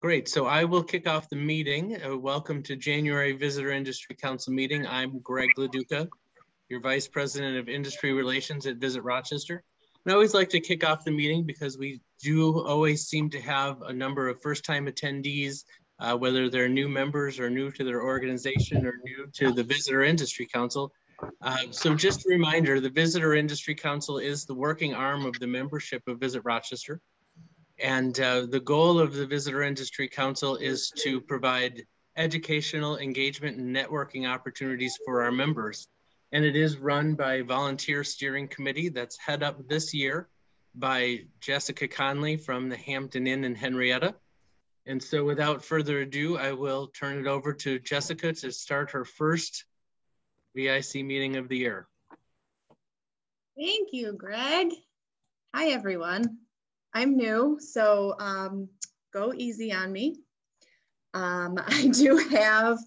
Great, so I will kick off the meeting. Welcome to January Visitor Industry Council meeting. I'm Greg LaDuca, your Vice President of Industry Relations at Visit Rochester. And I always like to kick off the meeting because we do always seem to have a number of first-time attendees, whether they're new members or new to their organization or new to the Visitor Industry Council. So just a reminder, the Visitor Industry Council is the working arm of the membership of Visit Rochester. And the goal of the Visitor Industry Council is to provide educational engagement and networking opportunities for our members. And it is run by a volunteer steering committee that's head up this year by Jessica Conley from the Hampton Inn in Henrietta. And so without further ado, I will turn it over to Jessica to start her first VIC meeting of the year. Thank you, Greg. Hi, everyone. I'm new, so go easy on me. I do have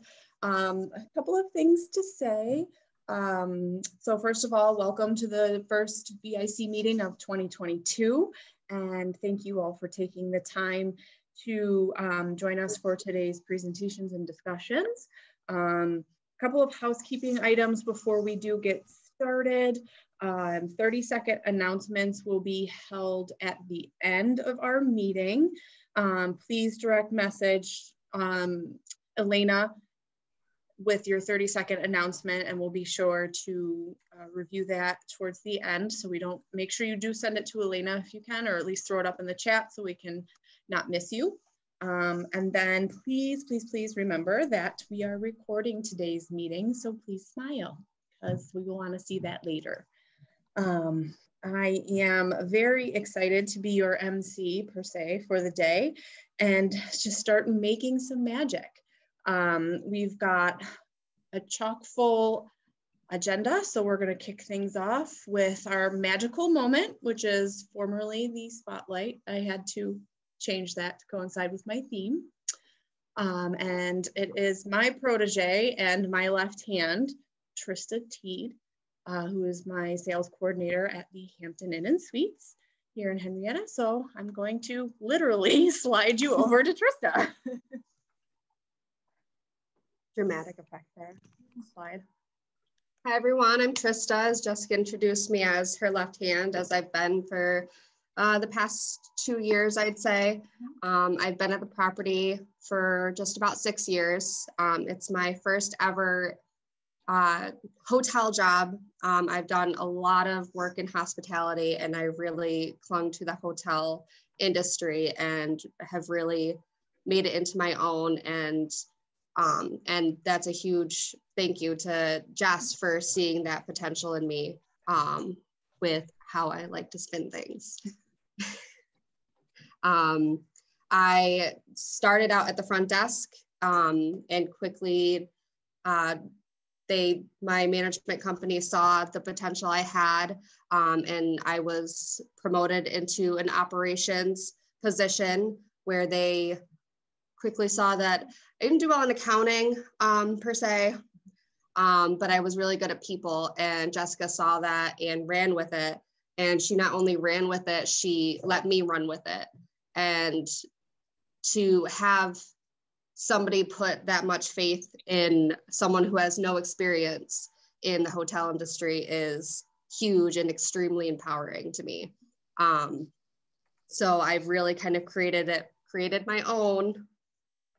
a couple of things to say. So first of all, welcome to the first VIC meeting of 2022. And thank you all for taking the time to join us for today's presentations and discussions. A couple of housekeeping items before we do get started. 30-second announcements will be held at the end of our meeting. Please direct message Elena with your 30-second announcement, and we'll be sure to review that towards the end. So we don't, make sure you do send it to Elena if you can, or at least throw it up in the chat so we can not miss you. And then please, please, please remember that we are recording today's meeting, so please smile, because we will want to see that later. I am very excited to be your MC per se for the day and just start making some magic. We've got a chock full agenda, so we're going to kick things off with our magical moment, which is formerly the spotlight. I had to change that to coincide with my theme. And it is my protege and my left hand, Trista Teed, who is my sales coordinator at the Hampton Inn and Suites here in Henrietta. So I'm going to literally slide you over to Trista. Dramatic effect there. Slide. Hi everyone, I'm Trista, as Jessica introduced me as her left hand, as I've been for the past 2 years, I'd say. I've been at the property for just about 6 years. It's my first ever hotel job. I've done a lot of work in hospitality, and I really clung to the hotel industry and have really made it into my own. And that's a huge thank you to Jess for seeing that potential in me with how I like to spin things. I started out at the front desk and quickly my management company saw the potential I had, and I was promoted into an operations position where they quickly saw that I didn't do well in accounting per se, but I was really good at people, and Jessica saw that and ran with it. And she not only ran with it, she let me run with it. And to have somebody put that much faith in someone who has no experience in the hotel industry is huge and extremely empowering to me. So I've really kind of created my own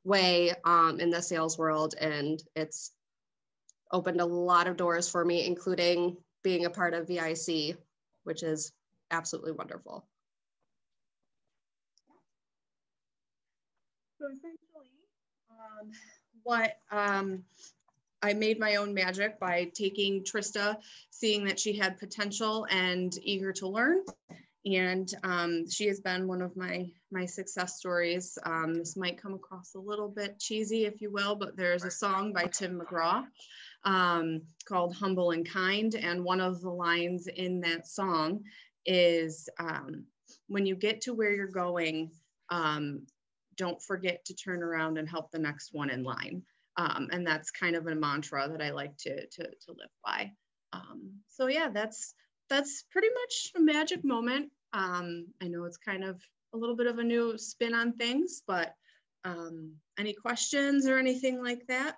way in the sales world, and it's opened a lot of doors for me, including being a part of VIC, which is absolutely wonderful. So essentially, I made my own magic by taking Trista, seeing that she had potential and eager to learn. And she has been one of my success stories. This might come across a little bit cheesy, if you will, but there's a song by Tim McGraw called Humble and Kind. And one of the lines in that song is, when you get to where you're going, don't forget to turn around and help the next one in line. And that's kind of a mantra that I like to live by. So yeah, that's pretty much a magic moment. I know it's kind of a little bit of a new spin on things, but Any questions or anything like that?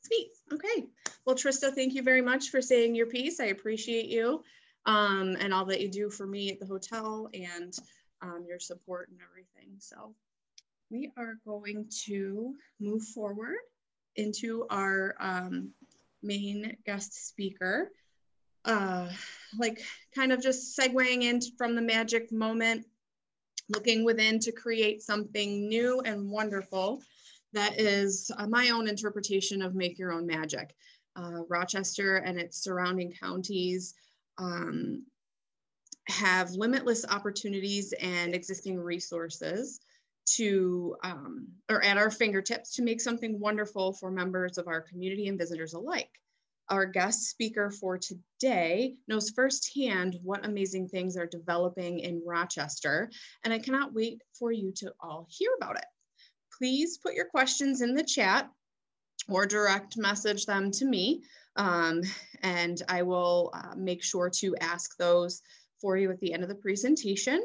Sweet. Okay. Well, Trista, thank you very much for saying your piece. I appreciate you and all that you do for me at the hotel and your support and everything. So we are going to move forward into our main guest speaker. Like kind of just segueing in from the magic moment, looking within to create something new and wonderful. That is my own interpretation of make your own magic. Rochester and its surrounding counties have limitless opportunities and existing resources to, or at our fingertips to make something wonderful for members of our community and visitors alike. Our guest speaker for today knows firsthand what amazing things are developing in Rochester, and I cannot wait for you to all hear about it. Please put your questions in the chat or direct message them to me, and I will make sure to ask those for you at the end of the presentation.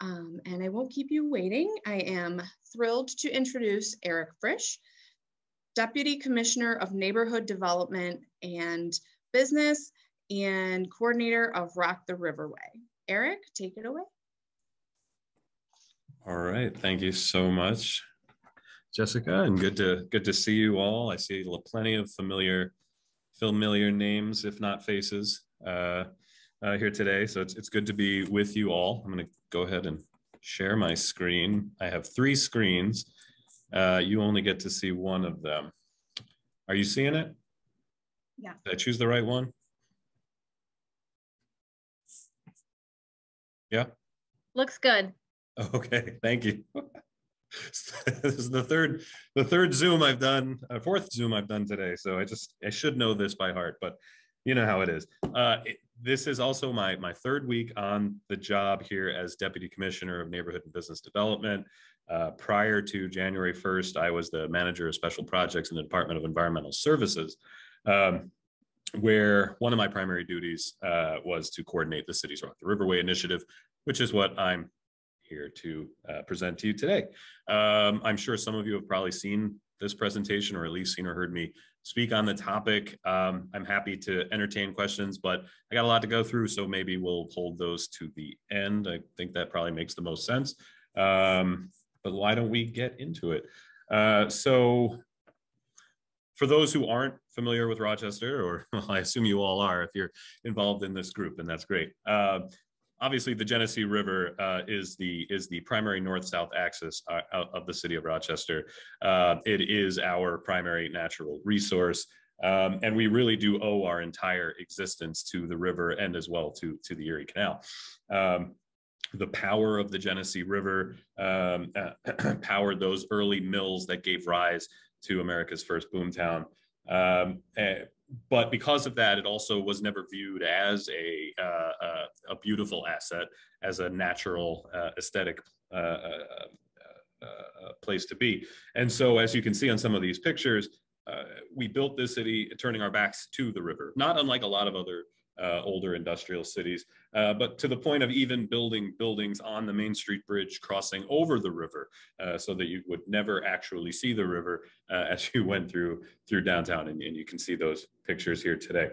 And I won't keep you waiting. I am thrilled to introduce Erik Frisch, Deputy Commissioner of Neighborhood Development and Business and Coordinator of Roc the Riverway. Erik, take it away. All right, thank you so much, Jessica, and good to see you all. I see plenty of familiar names, if not faces, here today. So it's good to be with you all. I'm going to go ahead and share my screen. I have 3 screens. You only get to see one of them. Are you seeing it? Yeah. Did I choose the right one? Yeah. Looks good. Okay, thank you. This is the third Zoom I've done, 4th Zoom I've done today. So I should know this by heart, but you know how it is. This is also my 3rd week on the job here as Deputy Commissioner of Neighborhood and Business Development. Prior to January 1st, I was the Manager of Special Projects in the Department of Environmental Services, where one of my primary duties was to coordinate the city's Roc the Riverway initiative, which is what I'm here to present to you today. I'm sure some of you have probably seen this presentation, or at least seen or heard me speak on the topic. I'm happy to entertain questions, but I got a lot to go through, so maybe we'll hold those to the end. I think that probably makes the most sense. But why don't we get into it? So for those who aren't familiar with Rochester, or well, I assume you all are if you're involved in this group, and that's great. Obviously, the Genesee River is the primary north-south axis of the city of Rochester. It is our primary natural resource, and we really do owe our entire existence to the river and as well to the Erie Canal. The power of the Genesee River powered those early mills that gave rise to America's first boomtown. But because of that, it also was never viewed as a beautiful asset, as a natural aesthetic place to be. And so, as you can see on some of these pictures, we built this city turning our backs to the river, not unlike a lot of other older industrial cities, but to the point of even building buildings on the Main Street Bridge crossing over the river, so that you would never actually see the river as you went through downtown. And you can see those pictures here today.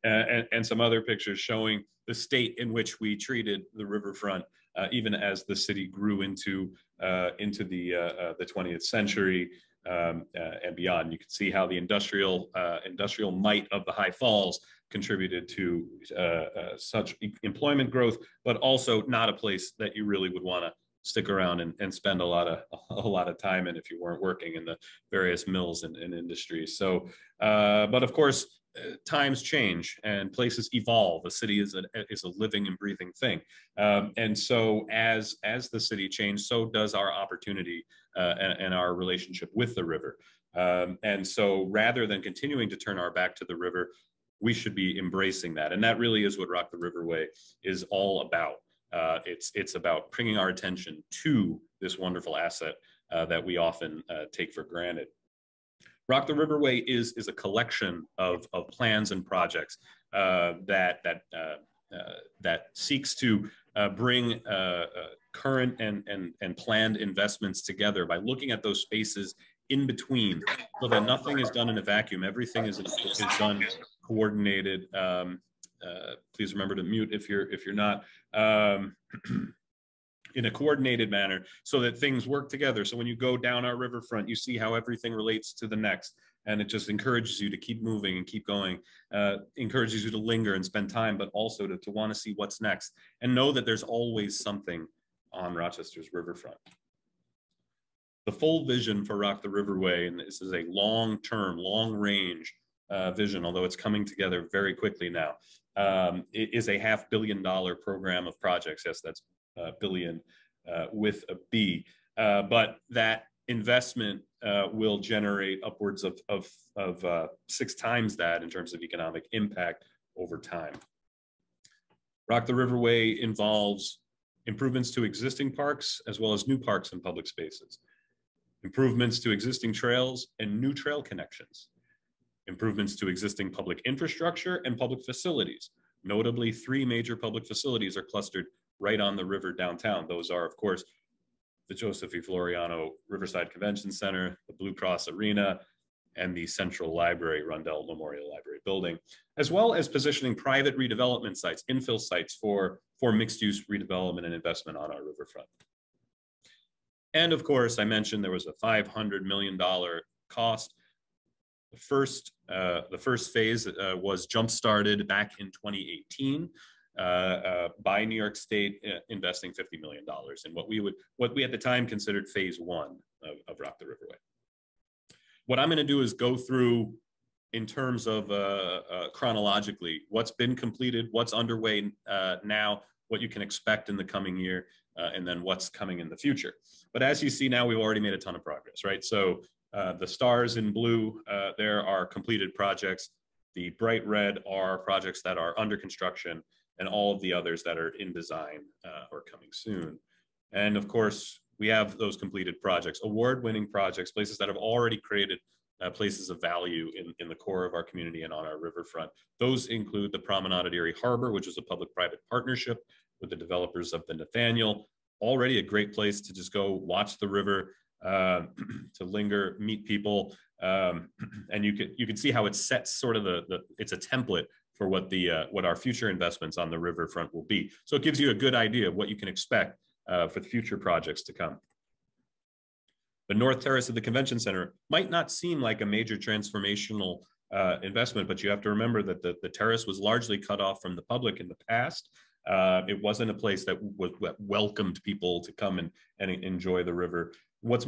And some other pictures showing the state in which we treated the riverfront, even as the city grew into the 20th century. And beyond. You can see how the industrial might of the High Falls contributed to such employment growth, but also not a place that you really would want to stick around and spend a lot of time in if you weren't working in the various mills and industries. So, but of course, times change and places evolve. A city is a living and breathing thing, and so as the city changed, so does our opportunity and our relationship with the river. And so, rather than continuing to turn our back to the river, we should be embracing that, and that really is what Roc the Riverway is all about. It's about bringing our attention to this wonderful asset that we often take for granted. Roc the Riverway is a collection of plans and projects that seeks to bring current and planned investments together by looking at those spaces in between, so that nothing is done in a vacuum. Everything is done coordinated. Please remember to mute if you're not. In a coordinated manner, so that things work together. So when you go down our riverfront, you see how everything relates to the next, and it just encourages you to keep moving and keep going, encourages you to linger and spend time, but also to want to see what's next and know that there's always something on Rochester's riverfront. The full vision for Roc the Riverway, and this is a long-term, long-range vision, although it's coming together very quickly now, it is a $500 million program of projects. Yes, that's billion with a B, but that investment will generate upwards of 6 times that in terms of economic impact over time. Roc the Riverway involves improvements to existing parks as well as new parks and public spaces, improvements to existing trails and new trail connections, improvements to existing public infrastructure and public facilities. Notably, 3 major public facilities are clustered right on the river downtown. Those are, of course, the Joseph E. Floriano Riverside Convention Center, the Blue Cross Arena, and the Central Library, Rundell Memorial Library building, as well as positioning private redevelopment sites, infill sites for mixed-use redevelopment and investment on our riverfront. And of course, I mentioned there was a $500 million cost. The first phase was jump-started back in 2018. By New York State investing $50 million in what we at the time considered phase 1 of Roc the Riverway. What I'm going to do is go through in terms of chronologically what's been completed, what's underway now, what you can expect in the coming year, and then what's coming in the future. But as you see now, we've already made a ton of progress, right? So the stars in blue, there are completed projects. The bright red are projects that are under construction, and all of the others that are in design or coming soon. And of course, we have those completed projects, award-winning projects, places that have already created places of value in the core of our community and on our riverfront. Those include the Promenada at Erie Harbor, which is a public-private partnership with the developers of the Nathaniel. Already a great place to just go watch the river, to linger, meet people, and you can see how it sets sort of it's a template for what our future investments on the riverfront will be. So it gives you a good idea of what you can expect for the future projects to come. The North Terrace of the Convention Center might not seem like a major transformational investment, but you have to remember that the terrace was largely cut off from the public in the past. It wasn't a place that welcomed people to come and enjoy the river. What's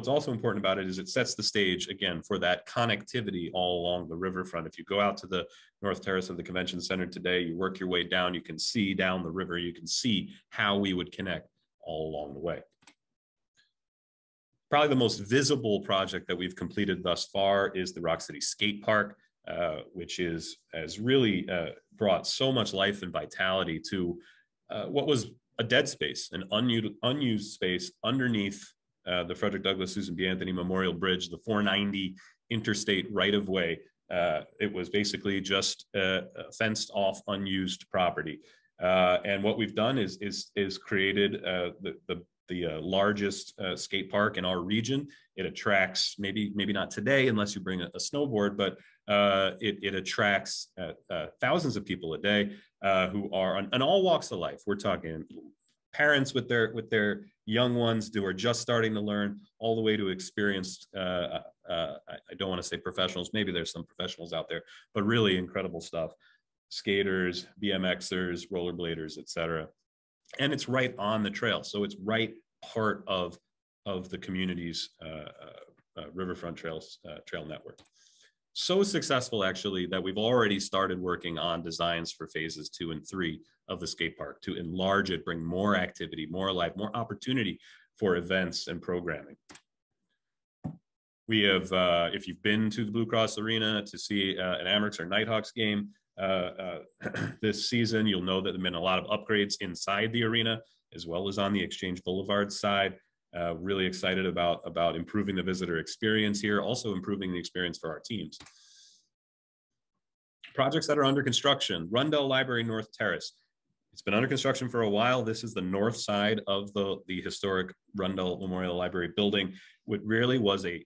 also important about it is it sets the stage again for that connectivity all along the riverfront. If you go out to the North Terrace of the Convention Center today, you work your way down, you can see down the river, you can see how we would connect all along the way. Probably the most visible project that we've completed thus far is the Rock City Skate Park, which has really brought so much life and vitality to what was a dead space, an unused space underneath the Frederick Douglass Susan B. Anthony Memorial Bridge, the 490 interstate right-of-way. It was basically just fenced off, unused property. And what we've done is created the largest skate park in our region. It attracts, maybe not today unless you bring a snowboard, but it attracts thousands of people a day who are on all walks of life. We're talking parents with their young ones who are just starting to learn, all the way to experienced, I don't want to say professionals, maybe there's some professionals out there, but really incredible stuff. Skaters, BMXers, rollerbladers, etc. And it's right on the trail. So it's right part of the community's riverfront trail network. So successful, actually, that we've already started working on designs for phases 2 and 3 of the skate park to enlarge it, bring more activity, more life, more opportunity for events and programming. We have, if you've been to the Blue Cross Arena to see an Amerks or Nighthawks game this season, you'll know that there have been a lot of upgrades inside the arena, as well as on the Exchange Boulevard side. Really excited about improving the visitor experience here, also improving the experience for our teams. Projects that are under construction: Rundell Library North Terrace. It's been under construction for a while. This is the north side of the historic Rundell Memorial Library building, which really was a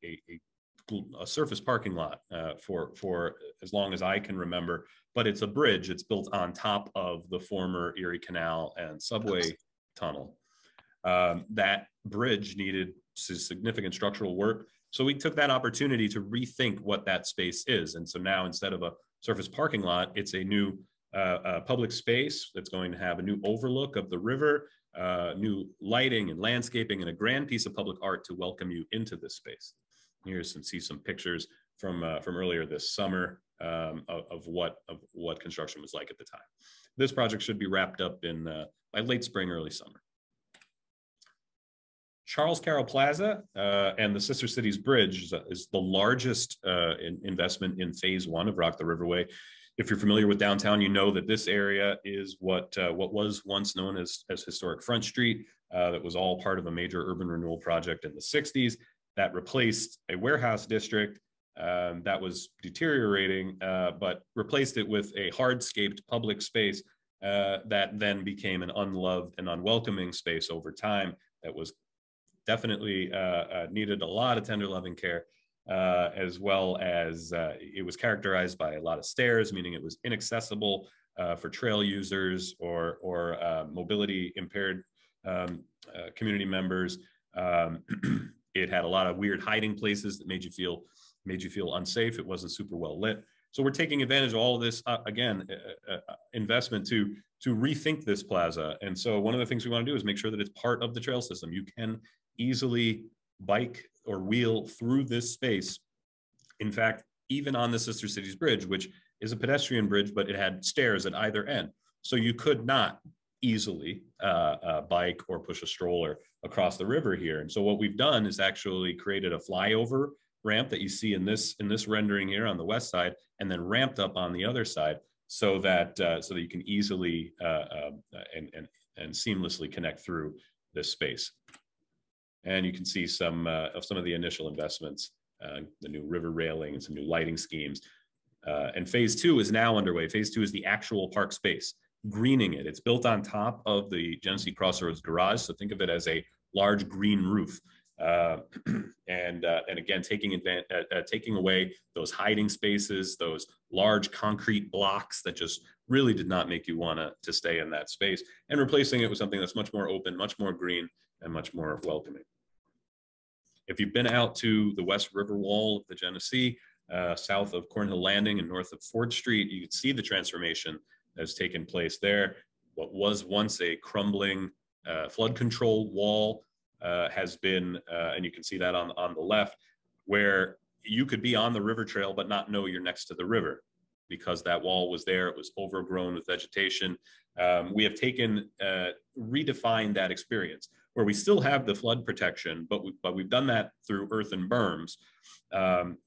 surface parking lot for as long as I can remember, but it's a bridge. It's built on top of the former Erie Canal and subway tunnel. That bridge needed significant structural work. So we took that opportunity to rethink what that space is. And so now, instead of a surface parking lot, it's a new public space that's going to have a new overlook of the river, new lighting and landscaping, and a grand piece of public art to welcome you into this space. Here's some pictures from earlier this summer of what construction was like at the time. This project should be wrapped up by late spring, early summer. Charles Carroll Plaza and the Sister Cities Bridge is the largest investment in phase 1 of Roc the Riverway. If you're familiar with downtown, you know that this area is what was once known as historic Front Street. That was all part of a major urban renewal project in the 60s that replaced a warehouse district that was deteriorating, but replaced it with a hardscaped public space that then became an unloved and unwelcoming space over time that was definitely needed a lot of tender loving care, as well as it was characterized by a lot of stairs, meaning it was inaccessible for trail users or mobility impaired community members. It had a lot of weird hiding places that made you feel unsafe. It wasn't super well lit. So we're taking advantage of all of this, investment to rethink this plaza. And so one of the things we want to do is make sure that it's part of the trail system. You can easily bike or wheel through this space. In fact, even on the Sister Cities Bridge, which is a pedestrian bridge, but it had stairs at either end. So you could not easily bike or push a stroller across the river here. And so what we've done is actually created a flyover ramp that you see in this rendering here on the west side, and then ramped up on the other side, so that you can easily and seamlessly connect through this space. And you can see some of the initial investments, the new river railing and some new lighting schemes. And phase 2 is now underway. Phase 2 is the actual park space, greening it. It's built on top of the Genesee Crossroads garage, so think of it as a large green roof. And again, taking away those hiding spaces, those large concrete blocks that just really did not make you want to stay in that space, and replacing it with something that's much more open, much more green, and much more welcoming. If you've been out to the West River Wall of the Genesee, south of Cornhill Landing and north of Ford Street, you can see the transformation that's taken place there. What was once a crumbling flood control wall has been, and you can see that on the left, where you could be on the river trail but not know you're next to the river because that wall was there. It was overgrown with vegetation. We have redefined that experience, where we still have the flood protection, but we've done that through earthen berms,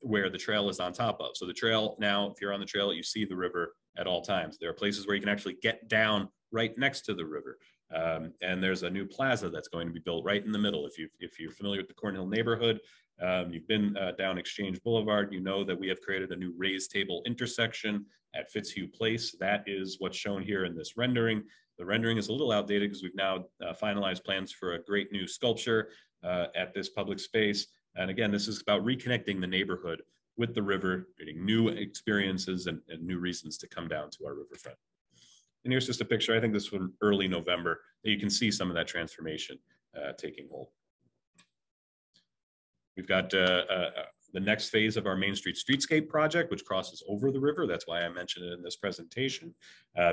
where the trail is on top of. So the trail now, if you're on the trail, you see the river at all times. There are places where you can actually get down right next to the river. And there's a new plaza that's going to be built right in the middle. If you're familiar with the Cornhill neighborhood, you've been down Exchange Boulevard, you know that we have created a new raised table intersection at Fitzhugh Place. That is what's shown here in this rendering. The rendering is a little outdated because we've now finalized plans for a great new sculpture at this public space. And again, this is about reconnecting the neighborhood with the river, creating new experiences and new reasons to come down to our riverfront. And here's just a picture, I think this was from early November, that you can see some of that transformation taking hold. We've got the next phase of our Main Street Streetscape project, which crosses over the river. That's why I mentioned it in this presentation.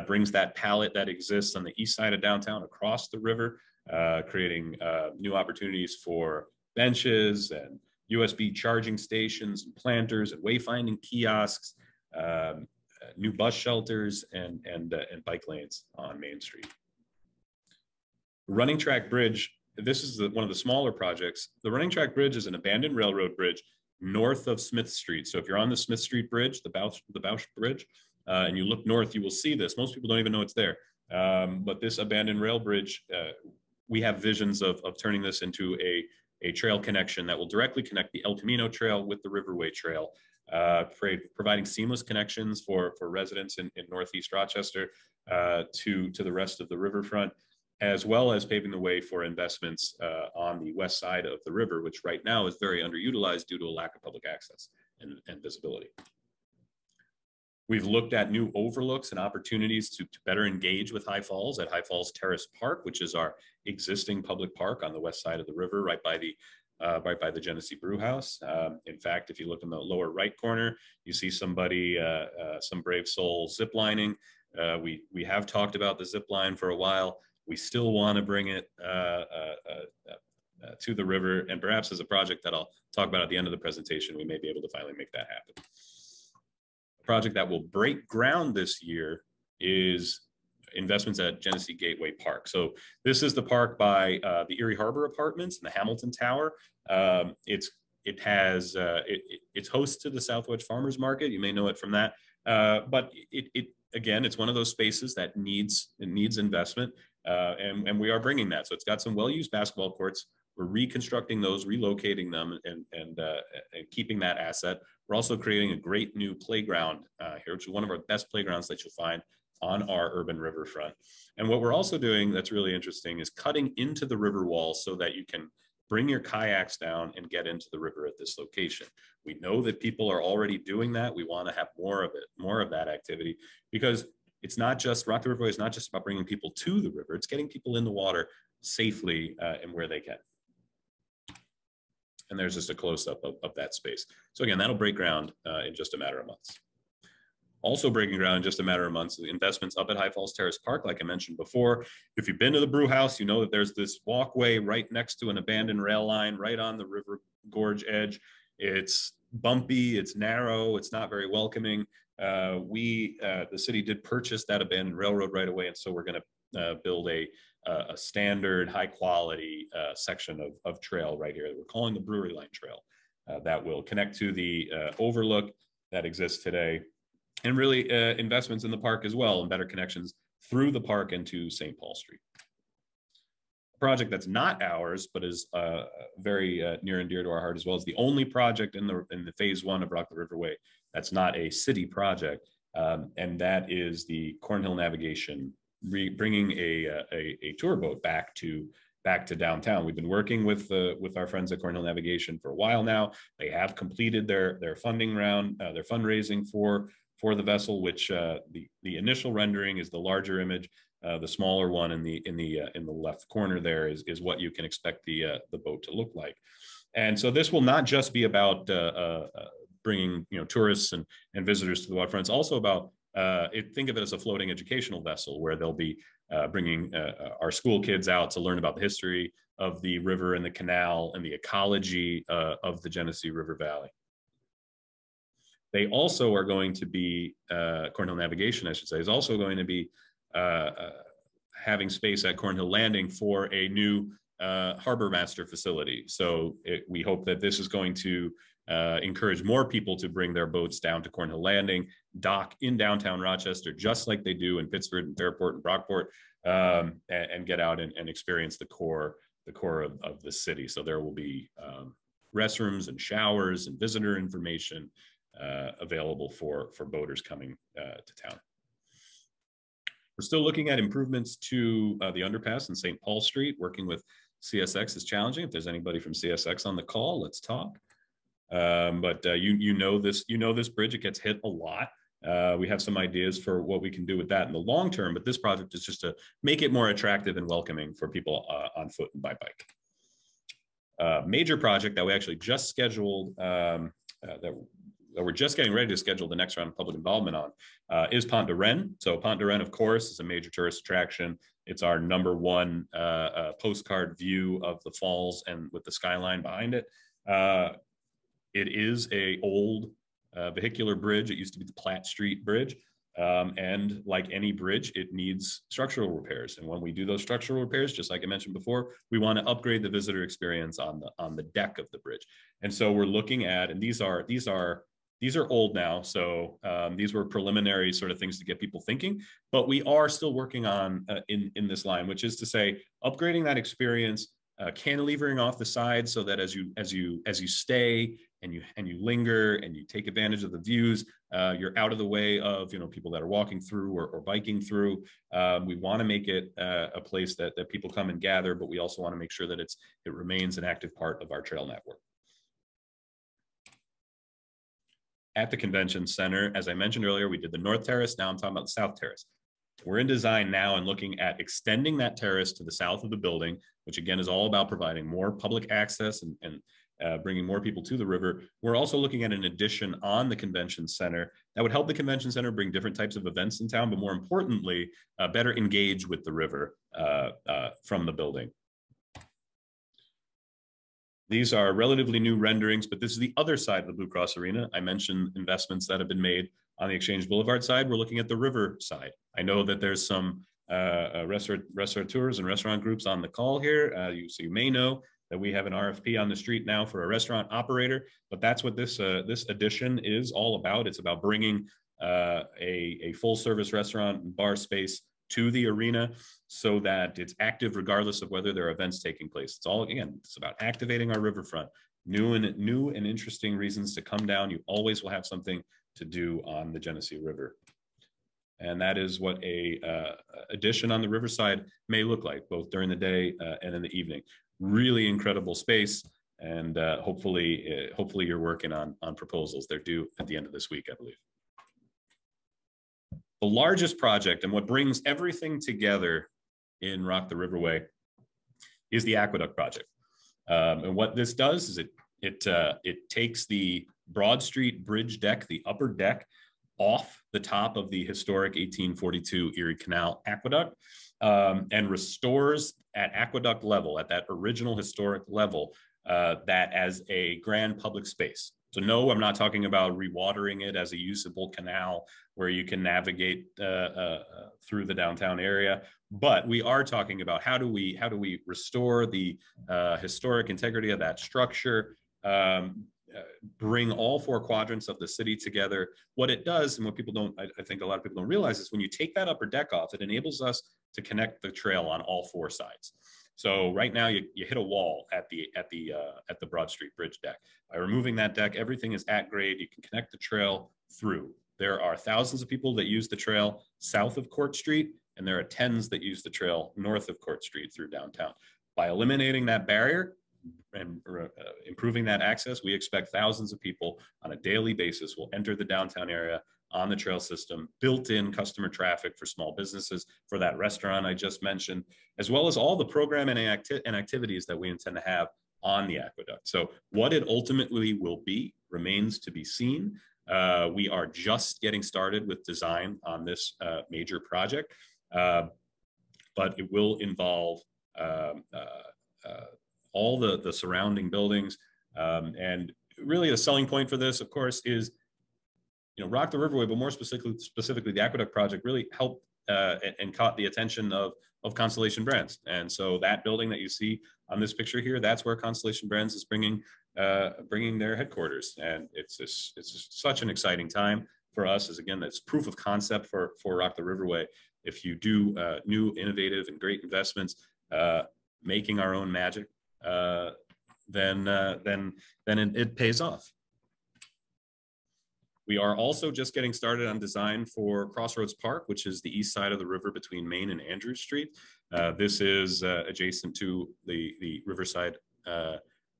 Brings that palette that exists on the east side of downtown across the river, creating new opportunities for benches and USB charging stations and planters and wayfinding kiosks, new bus shelters and bike lanes on Main Street. Running Track Bridge, this is one of the smaller projects. The Running Track Bridge is an abandoned railroad bridge north of Smith Street. So if you're on the Smith Street Bridge, the Bausch Bridge, and you look north, you will see this. Most people don't even know it's there. But this abandoned rail bridge we have visions of turning this into a trail connection that will directly connect the El Camino Trail with the Riverway Trail, providing seamless connections for residents in Northeast Rochester to the rest of the riverfront, as well as paving the way for investments on the west side of the river, which right now is very underutilized due to a lack of public access and visibility. We've looked at new overlooks and opportunities to better engage with High Falls at High Falls Terrace Park, which is our existing public park on the west side of the river, right by the Genesee Brew House. In fact, if you look in the lower right corner, you see somebody, some brave soul ziplining. We have talked about the zip line for a while. We still want to bring it to the river, and perhaps as a project that I'll talk about at the end of the presentation, we may be able to finally make that happen. A project that will break ground this year is investments at Genesee Gateway Park. So this is the park by the Erie Harbor Apartments and the Hamilton Tower. It's host to the Southwest Farmers Market. You may know it from that, but again, it's one of those spaces that needs investment, and we are bringing that. So it's got some well-used basketball courts. We're reconstructing those, relocating them, and keeping that asset. We're also creating a great new playground here, which is one of our best playgrounds that you'll find on our urban riverfront. And what we're also doing that's really interesting is cutting into the river wall so that you can bring your kayaks down and get into the river at this location. We know that people are already doing that. We want to have more of it, more of that activity, because it's not just, Roc the Riverway is not just about bringing people to the river, it's getting people in the water safely and where they can. And there's just a close-up of that space. So again, that'll break ground in just a matter of months. Also breaking ground in just a matter of months, the investments up at High Falls Terrace Park, like I mentioned before. If you've been to the brew house, you know that there's this walkway right next to an abandoned rail line, right on the river gorge edge. It's bumpy, it's narrow, it's not very welcoming. The city did purchase that abandoned railroad right away, and so we're going to build a standard high quality section of trail right here that we're calling the Brewery Line Trail that will connect to the overlook that exists today, and really investments in the park as well and better connections through the park into St. Paul Street. A project that's not ours, but is very near and dear to our heart as well, is the only project in the phase one of Roc the Riverway that's not a city project, and that is the Cornhill Navigation, bringing a tour boat back to downtown. We've been working with our friends at Cornhill Navigation for a while now. They have completed their funding round, their fundraising for the vessel, which the initial rendering is the larger image. The smaller one in the left corner there is what you can expect the boat to look like. And so this will not just be about bringing tourists and visitors to the waterfront. It's also about think of it as a floating educational vessel where they'll be bringing our school kids out to learn about the history of the river and the canal and the ecology of the Genesee River Valley. They also are going to be, Cornhill Navigation, I should say, is also going to be having space at Cornhill Landing for a new harbor master facility. So we hope that this is going to encourage more people to bring their boats down to Cornhill Landing, dock in downtown Rochester, just like they do in Pittsford and Fairport and Brockport, and get out and experience the core of the city. So there will be restrooms and showers and visitor information available for boaters coming to town. We're still looking at improvements to the underpass in St. Paul Street. Working with CSX is challenging. If there's anybody from CSX on the call, let's talk. But you know this bridge, it gets hit a lot. We have some ideas for what we can do with that in the long term, but this project is just to make it more attractive and welcoming for people on foot and by bike. Major project that we actually just scheduled, that we're just getting ready to schedule the next round of public involvement on, is Pont de Rennes. So Pont de Rennes, of course, is a major tourist attraction. It's our #1 postcard view of the falls and with the skyline behind it. It is an old vehicular bridge. It used to be the Platt Street Bridge. And like any bridge, it needs structural repairs. And when we do those structural repairs, just like I mentioned before, we want to upgrade the visitor experience on the deck of the bridge. And so we're looking at, and these are These are old now, so these were preliminary sort of things to get people thinking, but we are still working on in this line, which is to say upgrading that experience, cantilevering off the sides so that as you stay and you linger and you take advantage of the views, you're out of the way of people that are walking through or biking through. We want to make it a place that people come and gather, but we also want to make sure that it remains an active part of our trail network. At the convention center, as I mentioned earlier, we did the North Terrace. Now I'm talking about the South Terrace. We're in design now and looking at extending that terrace to the south of the building, which again is all about providing more public access and bringing more people to the river. We're also looking at an addition on the convention center that would help the convention center bring different types of events in town, but more importantly, better engage with the river from the building. These are relatively new renderings, but this is the other side of the Blue Cross Arena. I mentioned investments that have been made on the Exchange Boulevard side. We're looking at the river side. I know that there's some restaurateurs and restaurant groups on the call here. So you may know that we have an RFP on the street now for a restaurant operator, but that's what this addition is all about. It's about bringing a full service restaurant and bar space to the arena so that it's active regardless of whether there are events taking place. It's all, again, it's about activating our riverfront. New and interesting reasons to come down. You always will have something to do on the Genesee River. And that is what a addition on the riverside may look like, both during the day and in the evening. Really incredible space. And hopefully you're working on proposals. They're due at the end of this week, I believe. The largest project and what brings everything together in Roc the Riverway is the Aqueduct Project. And what this does is it takes the Broad Street Bridge deck, the upper deck, off the top of the historic 1842 Erie Canal Aqueduct and restores at aqueduct level, at that original historic level, that as a grand public space. So no, I'm not talking about rewatering it as a usable canal where you can navigate through the downtown area, but we are talking about how do we restore the historic integrity of that structure, bring all four quadrants of the city together. What it does, and what people don't, I think a lot of people don't realize, is when you take that upper deck off, it enables us to connect the trail on all four sides. So right now you hit a wall at the Broad Street Bridge deck. By removing that deck, everything is at grade. You can connect the trail through. There are thousands of people that use the trail south of Court Street, and there are tens that use the trail north of Court Street through downtown. By eliminating that barrier and improving that access, we expect thousands of people on a daily basis will enter the downtown area on the trail system, built-in customer traffic for small businesses, for that restaurant I just mentioned, as well as all the programming and activities that we intend to have on the aqueduct. So what it ultimately will be remains to be seen. We are just getting started with design on this major project, but it will involve all the surrounding buildings. And really the selling point for this, of course, is Roc the Riverway, but more specifically the Aqueduct Project really helped and caught the attention of Constellation Brands. And so that building that you see on this picture here, that's where Constellation Brands is bringing their headquarters. And it's just such an exciting time for us, as again, that's proof of concept for Roc the Riverway. If you do new, innovative, and great investments, making our own magic, then it pays off. We are also just getting started on design for Crossroads Park, which is the east side of the river between Main and Andrews Street. This is adjacent to the Riverside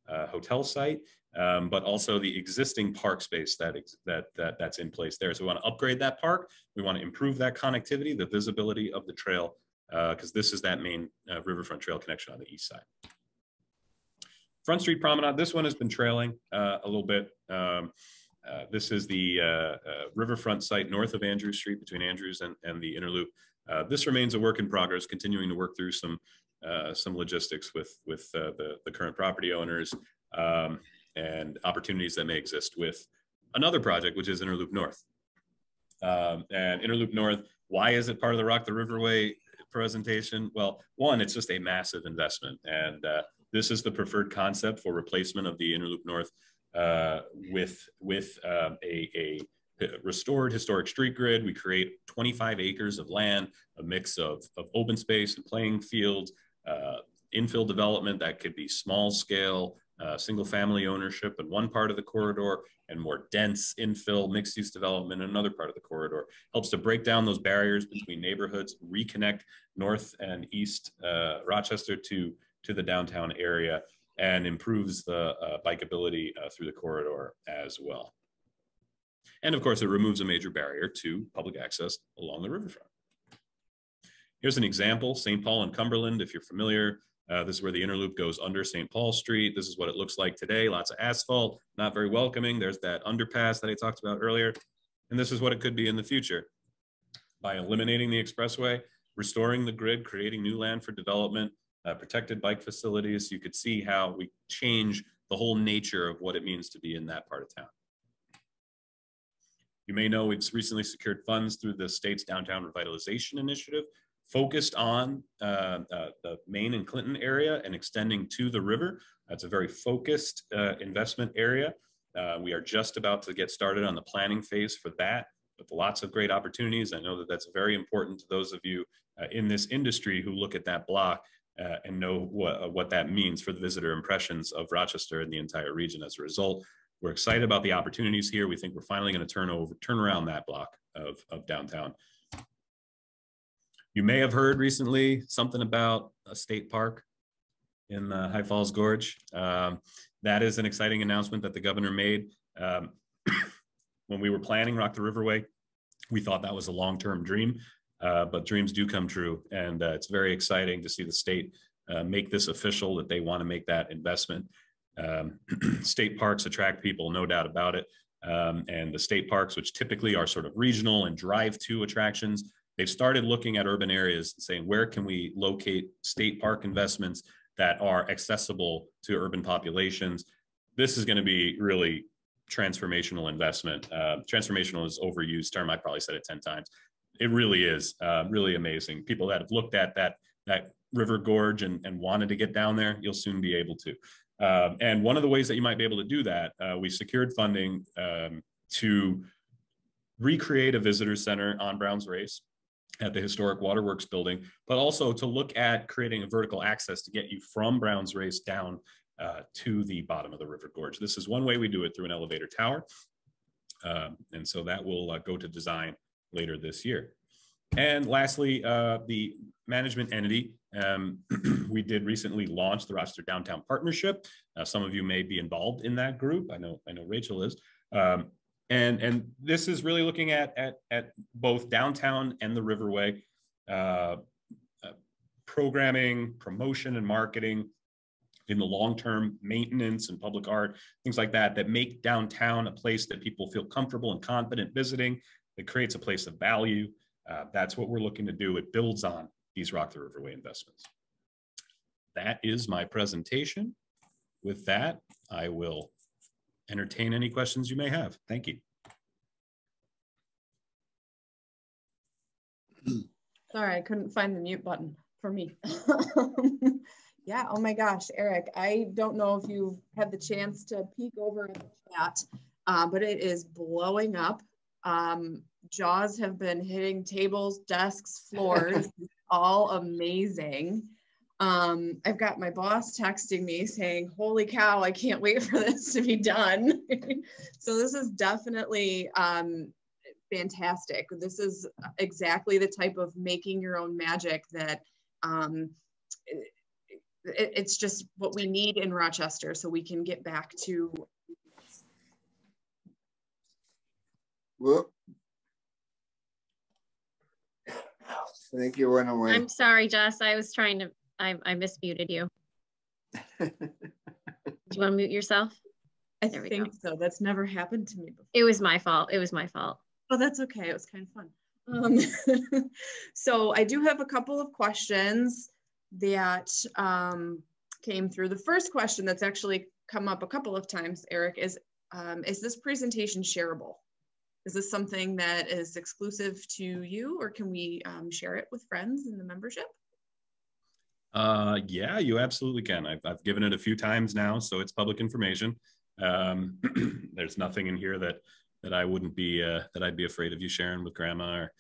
Hotel site, but also the existing park space that's in place there. So we want to upgrade that park. We want to improve that connectivity, the visibility of the trail, because this is that main riverfront trail connection on the east side. Front Street Promenade, this one has been trailing a little bit. This is the riverfront site north of Andrews Street, between Andrews and the Inner Loop. This remains a work in progress, continuing to work through some logistics with the current property owners and opportunities that may exist with another project, which is Inner Loop North. And Inner Loop North, why is it part of the Roc the Riverway presentation? Well, one, it's just a massive investment, and this is the preferred concept for replacement of the Inner Loop North with a restored historic street grid. We create 25 acres of land, a mix of open space and playing fields, infill development that could be small scale, single family ownership in one part of the corridor, and more dense infill mixed use development in another part of the corridor. Helps to break down those barriers between neighborhoods, reconnect North and East Rochester to the downtown area, and improves the bikeability through the corridor as well. And of course, it removes a major barrier to public access along the riverfront. Here's an example, St. Paul and Cumberland, if you're familiar. This is where the inner loop goes under St. Paul Street. This is what it looks like today. Lots of asphalt, not very welcoming. There's that underpass that I talked about earlier. And this is what it could be in the future. By eliminating the expressway, restoring the grid, creating new land for development, protected bike facilities, you could see how we change the whole nature of what it means to be in that part of town. You may know we've recently secured funds through the state's Downtown Revitalization Initiative, focused on the Main and Clinton area and extending to the river. That's a very focused investment area. We are just about to get started on the planning phase for that, with lots of great opportunities. I know that that's very important to those of you in this industry who look at that block and know what that means for the visitor impressions of Rochester and the entire region as a result. We're excited about the opportunities here. We think we're finally going to turn around that block of downtown. You may have heard recently something about a state park in High Falls Gorge. That is an exciting announcement that the governor made. When we were planning Roc the Riverway, we thought that was a long-term dream, but dreams do come true. And it's very exciting to see the state make this official, that they want to make that investment. State parks attract people, no doubt about it. And the state parks, which typically are sort of regional and drive-to attractions, they've started looking at urban areas and saying, where can we locate state park investments that are accessible to urban populations? This is going to be really transformational investment. Transformational is an overused term. I probably said it 10 times. It really is really amazing. People that have looked at that river gorge and wanted to get down there, you'll soon be able to. And one of the ways that you might be able to do that, we secured funding to recreate a visitor center on Browns Race at the historic Waterworks building, but also to look at creating a vertical access to get you from Browns Race down to the bottom of the river gorge. This is one way we do it, through an elevator tower. And so that will go to design later this year. And lastly, the management entity, we did recently launch the Rochester Downtown Partnership. Some of you may be involved in that group. I know Rachel is. And this is really looking at both downtown and the Riverway, programming, promotion, and marketing in the long-term, maintenance and public art, things like that, that make downtown a place that people feel comfortable and confident visiting. It creates a place of value. That's what we're looking to do. It builds on these Roc the Riverway investments. That is my presentation. With that, I will entertain any questions you may have. Thank you. Sorry, I couldn't find the mute button for me. Yeah, oh my gosh, Eric, I don't know if you've had the chance to peek over in the chat, but it is blowing up. Jaws have been hitting tables, desks, floors, all amazing. I've got my boss texting me saying, holy cow, I can't wait for this to be done. So this is definitely fantastic. This is exactly the type of making your own magic that it's just what we need in Rochester, so we can get back to. Whoop. I think you went away. I'm sorry, Jess. I was trying to, I mismuted you. Do you want to mute yourself? I think so. That's never happened to me before. It was my fault. It was my fault. Oh, that's okay. It was kind of fun. So I do have a couple of questions that came through. The first question that's actually come up a couple of times, Eric, is this presentation shareable? Is this something that is exclusive to you, or can we share it with friends in the membership? Yeah, you absolutely can. I've given it a few times now, so it's public information. There's nothing in here that I wouldn't be that I'd be afraid of you sharing with grandma or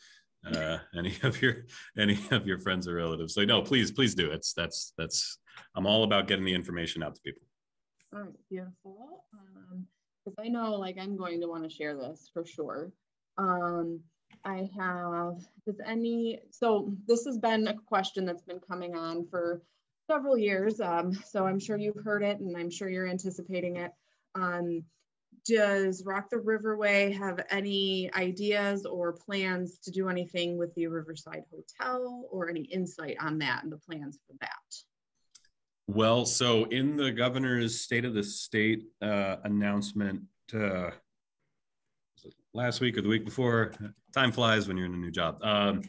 any of your friends or relatives. So no, please do. That's I'm all about getting the information out to people. All right, beautiful. Because I know, like, I'm going to want to share this for sure. I have, so this has been a question that's been coming on for several years. So I'm sure you've heard it and I'm sure you're anticipating it. Does Roc the Riverway have any ideas or plans to do anything with the Riverside Hotel, or any insight on that and the plans for that? Well, so in the governor's State of the State announcement last week or the week before, time flies when you're in a new job. The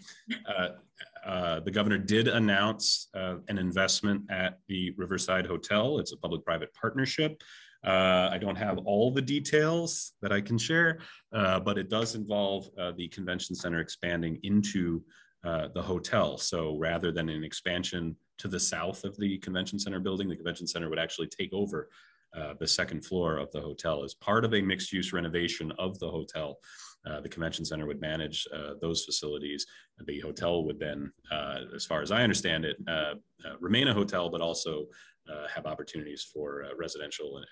governor did announce an investment at the Riverside Hotel. It's a public-private partnership. I don't have all the details that I can share, but it does involve the convention center expanding into the hotel. So rather than an expansion to the south of the convention center building, the convention center would actually take over the second floor of the hotel as part of a mixed-use renovation of the hotel. The convention center would manage those facilities. The hotel would then, as far as I understand it, remain a hotel, but also have opportunities for residential and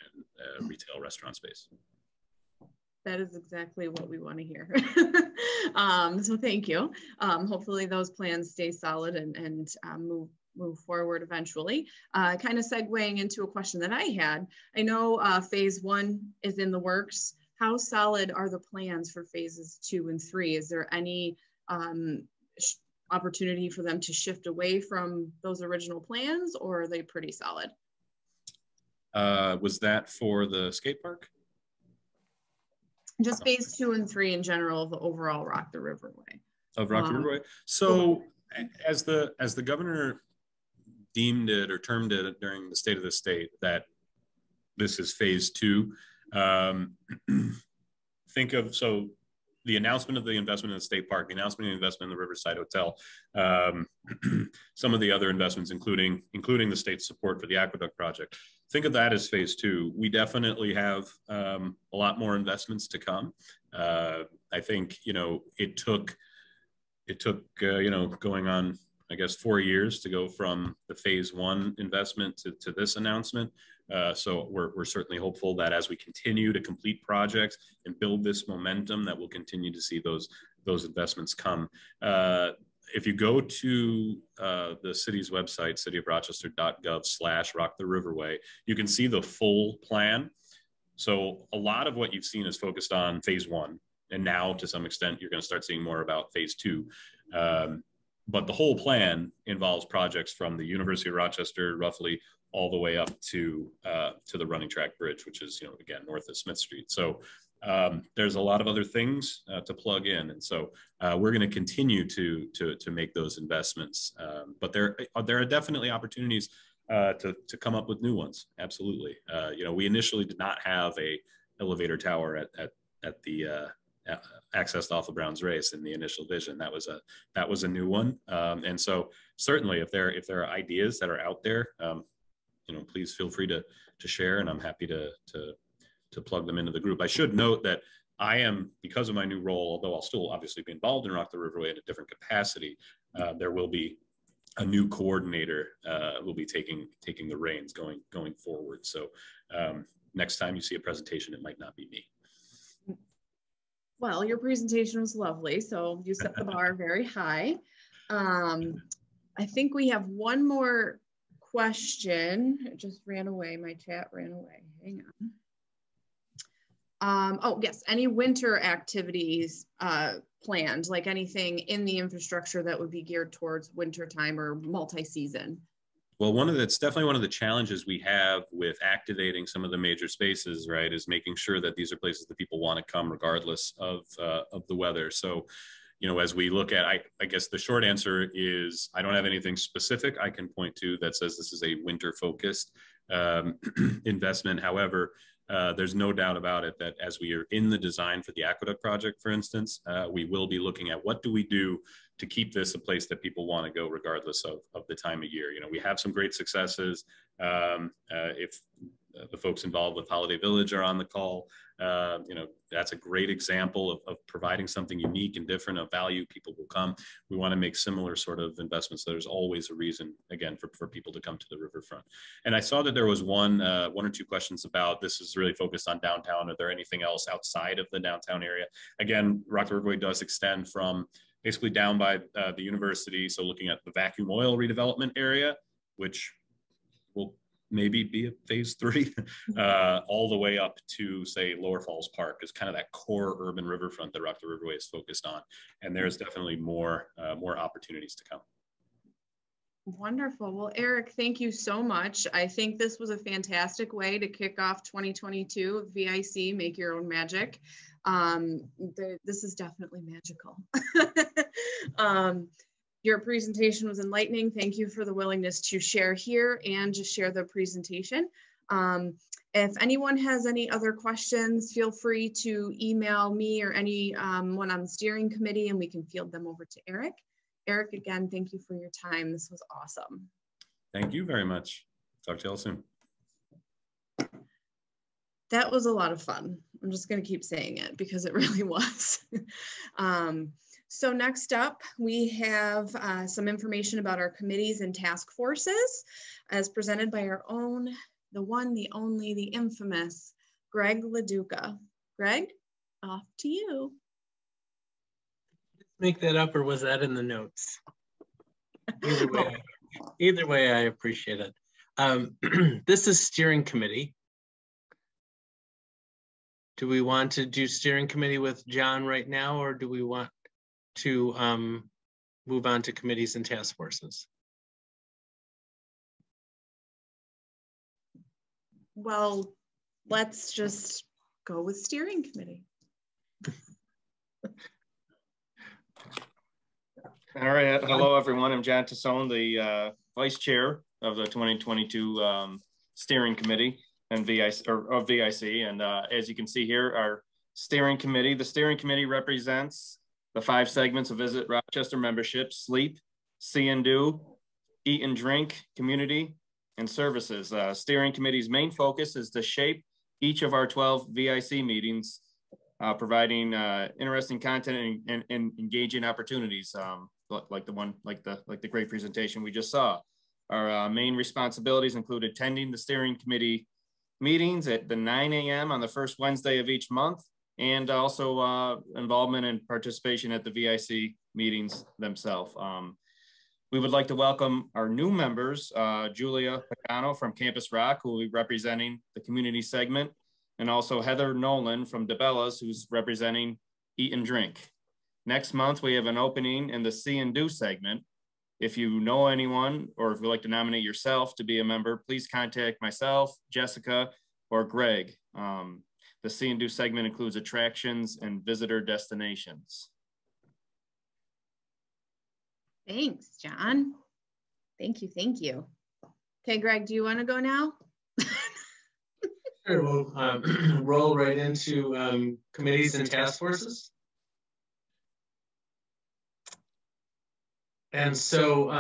retail restaurant space. That is exactly what we want to hear. So thank you. Hopefully those plans stay solid and move forward eventually. Kind of segueing into a question that I had. I know phase 1 is in the works. How solid are the plans for phases 2 and 3? Is there any opportunity for them to shift away from those original plans, or are they pretty solid? Was that for the skate park? Just phase 2 and 3 in general of the overall Roc the Riverway. Of Roc the Riverway. So as the governor deemed it or termed it during the State of the State that this is phase 2, think of, so the announcement of the investment in the state park, the announcement of the investment in the Riverside Hotel, some of the other investments, including the state's support for the Aqueduct Project. Think of that as phase 2. We definitely have a lot more investments to come. I think, it took going on, I guess, 4 years to go from the phase 1 investment to this announcement. So we're certainly hopeful that as we continue to complete projects and build this momentum, that we'll continue to see those investments come. If you go to the city's website, cityofrochester.gov/Roc the Riverway, you can see the full plan. So a lot of what you've seen is focused on phase 1. And now, to some extent, you're going to start seeing more about phase 2. But the whole plan involves projects from the University of Rochester, roughly all the way up to the Running Track Bridge, which is, again, north of Smith Street. So there's a lot of other things to plug in. And so we're going to continue to make those investments. But there are definitely opportunities to come up with new ones. Absolutely. We initially did not have a elevator tower at the accessed off of Brown's Race in the initial vision. That was a new one. And so certainly if there are ideas that are out there, please feel free to share, and I'm happy to plug them into the group. I should note that I am, because of my new role, although I'll still obviously be involved in Roc the Riverway in a different capacity, there will be a new coordinator will be taking the reins going forward. So next time you see a presentation, it might not be me. Well, your presentation was lovely, so you set the bar very high. I think we have one more question. It just ran away. My chat ran away. Hang on. Oh, yes. Any winter activities planned, like anything in the infrastructure that would be geared towards winter time or multi-season? Well, it's definitely one of the challenges we have with activating some of the major spaces, right, is making sure that these are places that people want to come regardless of the weather. So, as we look at, I guess the short answer is I don't have anything specific I can point to that says this is a winter focused investment. However, there's no doubt about it that as we are in the design for the Aqueduct Project, for instance, we will be looking at what do we do to keep this a place that people want to go regardless of the time of year. We have some great successes. If the folks involved with Holiday Village are on the call. You know, that's a great example of providing something unique and different of value. People will come. We want to make similar sort of investments. So there's always a reason, again, for people to come to the riverfront. And I saw that there was one or two questions about, this is really focused on downtown. Are there anything else outside of the downtown area? Again, Roc the Riverway does extend from basically down by the university. So looking at the vacuum oil redevelopment area, which will maybe be a phase 3, all the way up to, say, Lower Falls Park is kind of that core urban riverfront that Roc the Riverway is focused on. And there's definitely more opportunities to come. Wonderful. Well, Eric, thank you so much. I think this was a fantastic way to kick off 2022 VIC, Make Your Own Magic. This is definitely magical. Your presentation was enlightening. Thank you for the willingness to share here and just share the presentation. If anyone has any other questions, feel free to email me or anyone on the steering committee and we can field them over to Eric. Eric, again, thank you for your time. This was awesome. Thank you very much. Talk to you all soon. That was a lot of fun. I'm just going to keep saying it because it really was. So next up, we have some information about our committees and task forces as presented by our own, the one, the only, the infamous Greg Leduca. Greg, off to you. Make that up, or was that in the notes? Either way, I appreciate it. This is steering committee. Do we want to do steering committee with John right now, or do we want to move on to committees and task forces? Well, let's just go with steering committee. All right. Hello, everyone. I'm John Tassone, the vice chair of the 2022 steering committee and VIC. And as you can see here, our steering committee, the steering committee represents the 5 segments of Visit Rochester membership: sleep, see and do, eat and drink, community, and services. Steering committee's main focus is to shape each of our 12 VIC meetings, providing interesting content and engaging opportunities, like the great presentation we just saw. Our main responsibilities include attending the steering committee meetings at the 9 a.m. on the first Wednesday of each month, and also involvement and participation at the VIC meetings themselves. We would like to welcome our new members, Julia Pagano from Campus Rock, who will be representing the community segment, and also Heather Nolan from DeBellas, who's representing Eat and Drink. Next month, we have an opening in the See and Do segment. If you know anyone, or if you'd like to nominate yourself to be a member, please contact myself, Jessica, or Greg. The See and Do segment includes attractions and visitor destinations. Thanks, John. Thank you, thank you. Okay, Greg, do you want to go now? Sure, we'll roll right into committees and task forces. And so,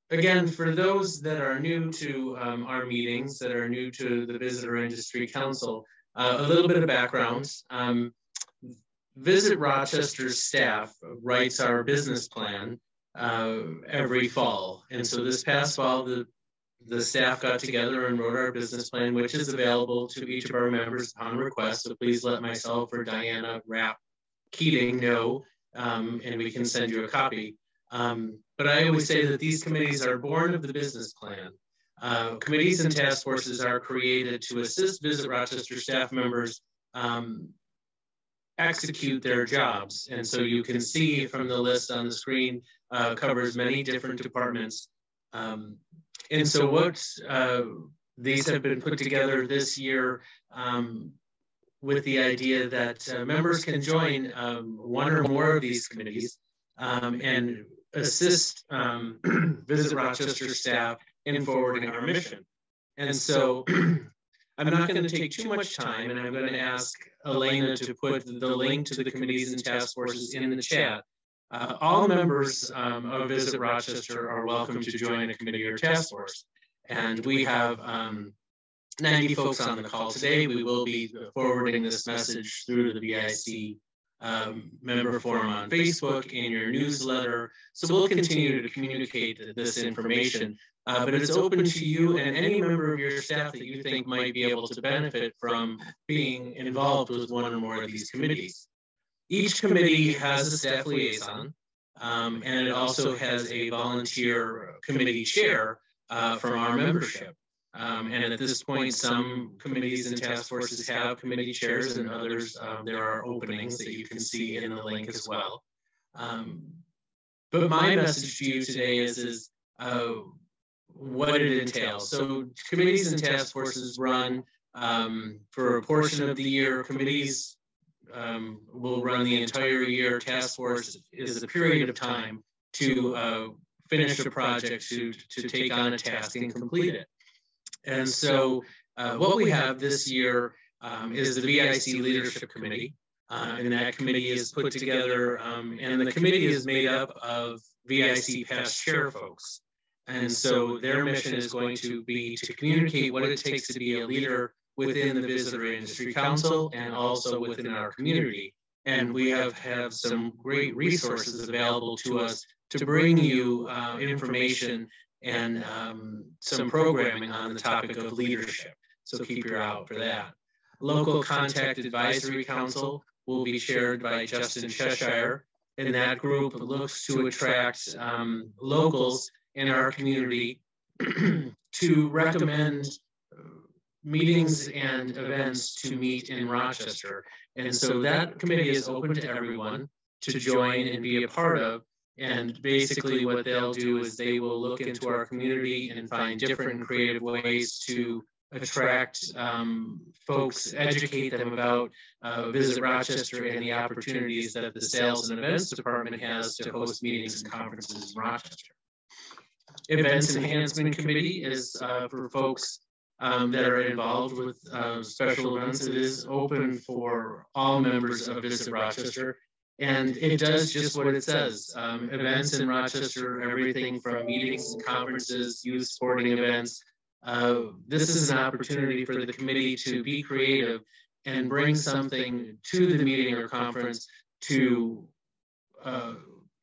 again, for those that are new to our meetings, that are new to the Visitor Industry Council, a little bit of background. Visit Rochester staff writes our business plan every fall. And so this past fall, the staff got together and wrote our business plan, which is available to each of our members upon request. So please let myself or Diana Rapp Keating know, and we can send you a copy. But I always say that these committees are born of the business plan. Committees and task forces are created to assist Visit Rochester staff members execute their jobs. And so you can see from the list on the screen, covers many different departments. And so what these have been put together this year with the idea that members can join one or more of these committees and assist Visit Rochester staff in forwarding our mission. And so I'm not going to take too much time, and I'm going to ask Elena to put the link to the committees and task forces in the chat. All members of Visit Rochester are welcome to join a committee or task force. And we have 90 folks on the call today. We will be forwarding this message through the VIC member forum on Facebook and your newsletter. So we'll continue to communicate this information, but it's open to you and any member of your staff that you think might be able to benefit from being involved with one or more of these committees. Each committee has a staff liaison, and it also has a volunteer committee chair from our membership. And at this point, some committees and task forces have committee chairs, and others, there are openings that you can see in the link as well. But my message to you today is what it entails. So committees and task forces run for a portion of the year. Committees will run the entire year. Task force is a period of time to finish a project, to take on a task and complete it. And so what we have this year is the VIC Leadership Committee, and that committee is put together, and the committee is made up of VIC past chair folks. And so their mission is going to be to communicate what it takes to be a leader within the Visitor Industry Council and also within our community. And we have some great resources available to us to bring you information and some programming on the topic of leadership. So keep your eye out for that. Local Contact Advisory Council will be chaired by Justin Cheshire, and that group looks to attract locals in our community to recommend meetings and events to meet in Rochester. And so that committee is open to everyone to join and be a part of. And basically what they'll do is they will look into our community and find different and creative ways to attract folks, educate them about Visit Rochester and the opportunities that the Sales and Events Department has to host meetings and conferences in Rochester. Events Enhancement Committee is for folks that are involved with special events. It is open for all members of Visit Rochester. And it does just what it says. Events in Rochester, everything from meetings and conferences, youth sporting events. This is an opportunity for the committee to be creative and bring something to the meeting or conference to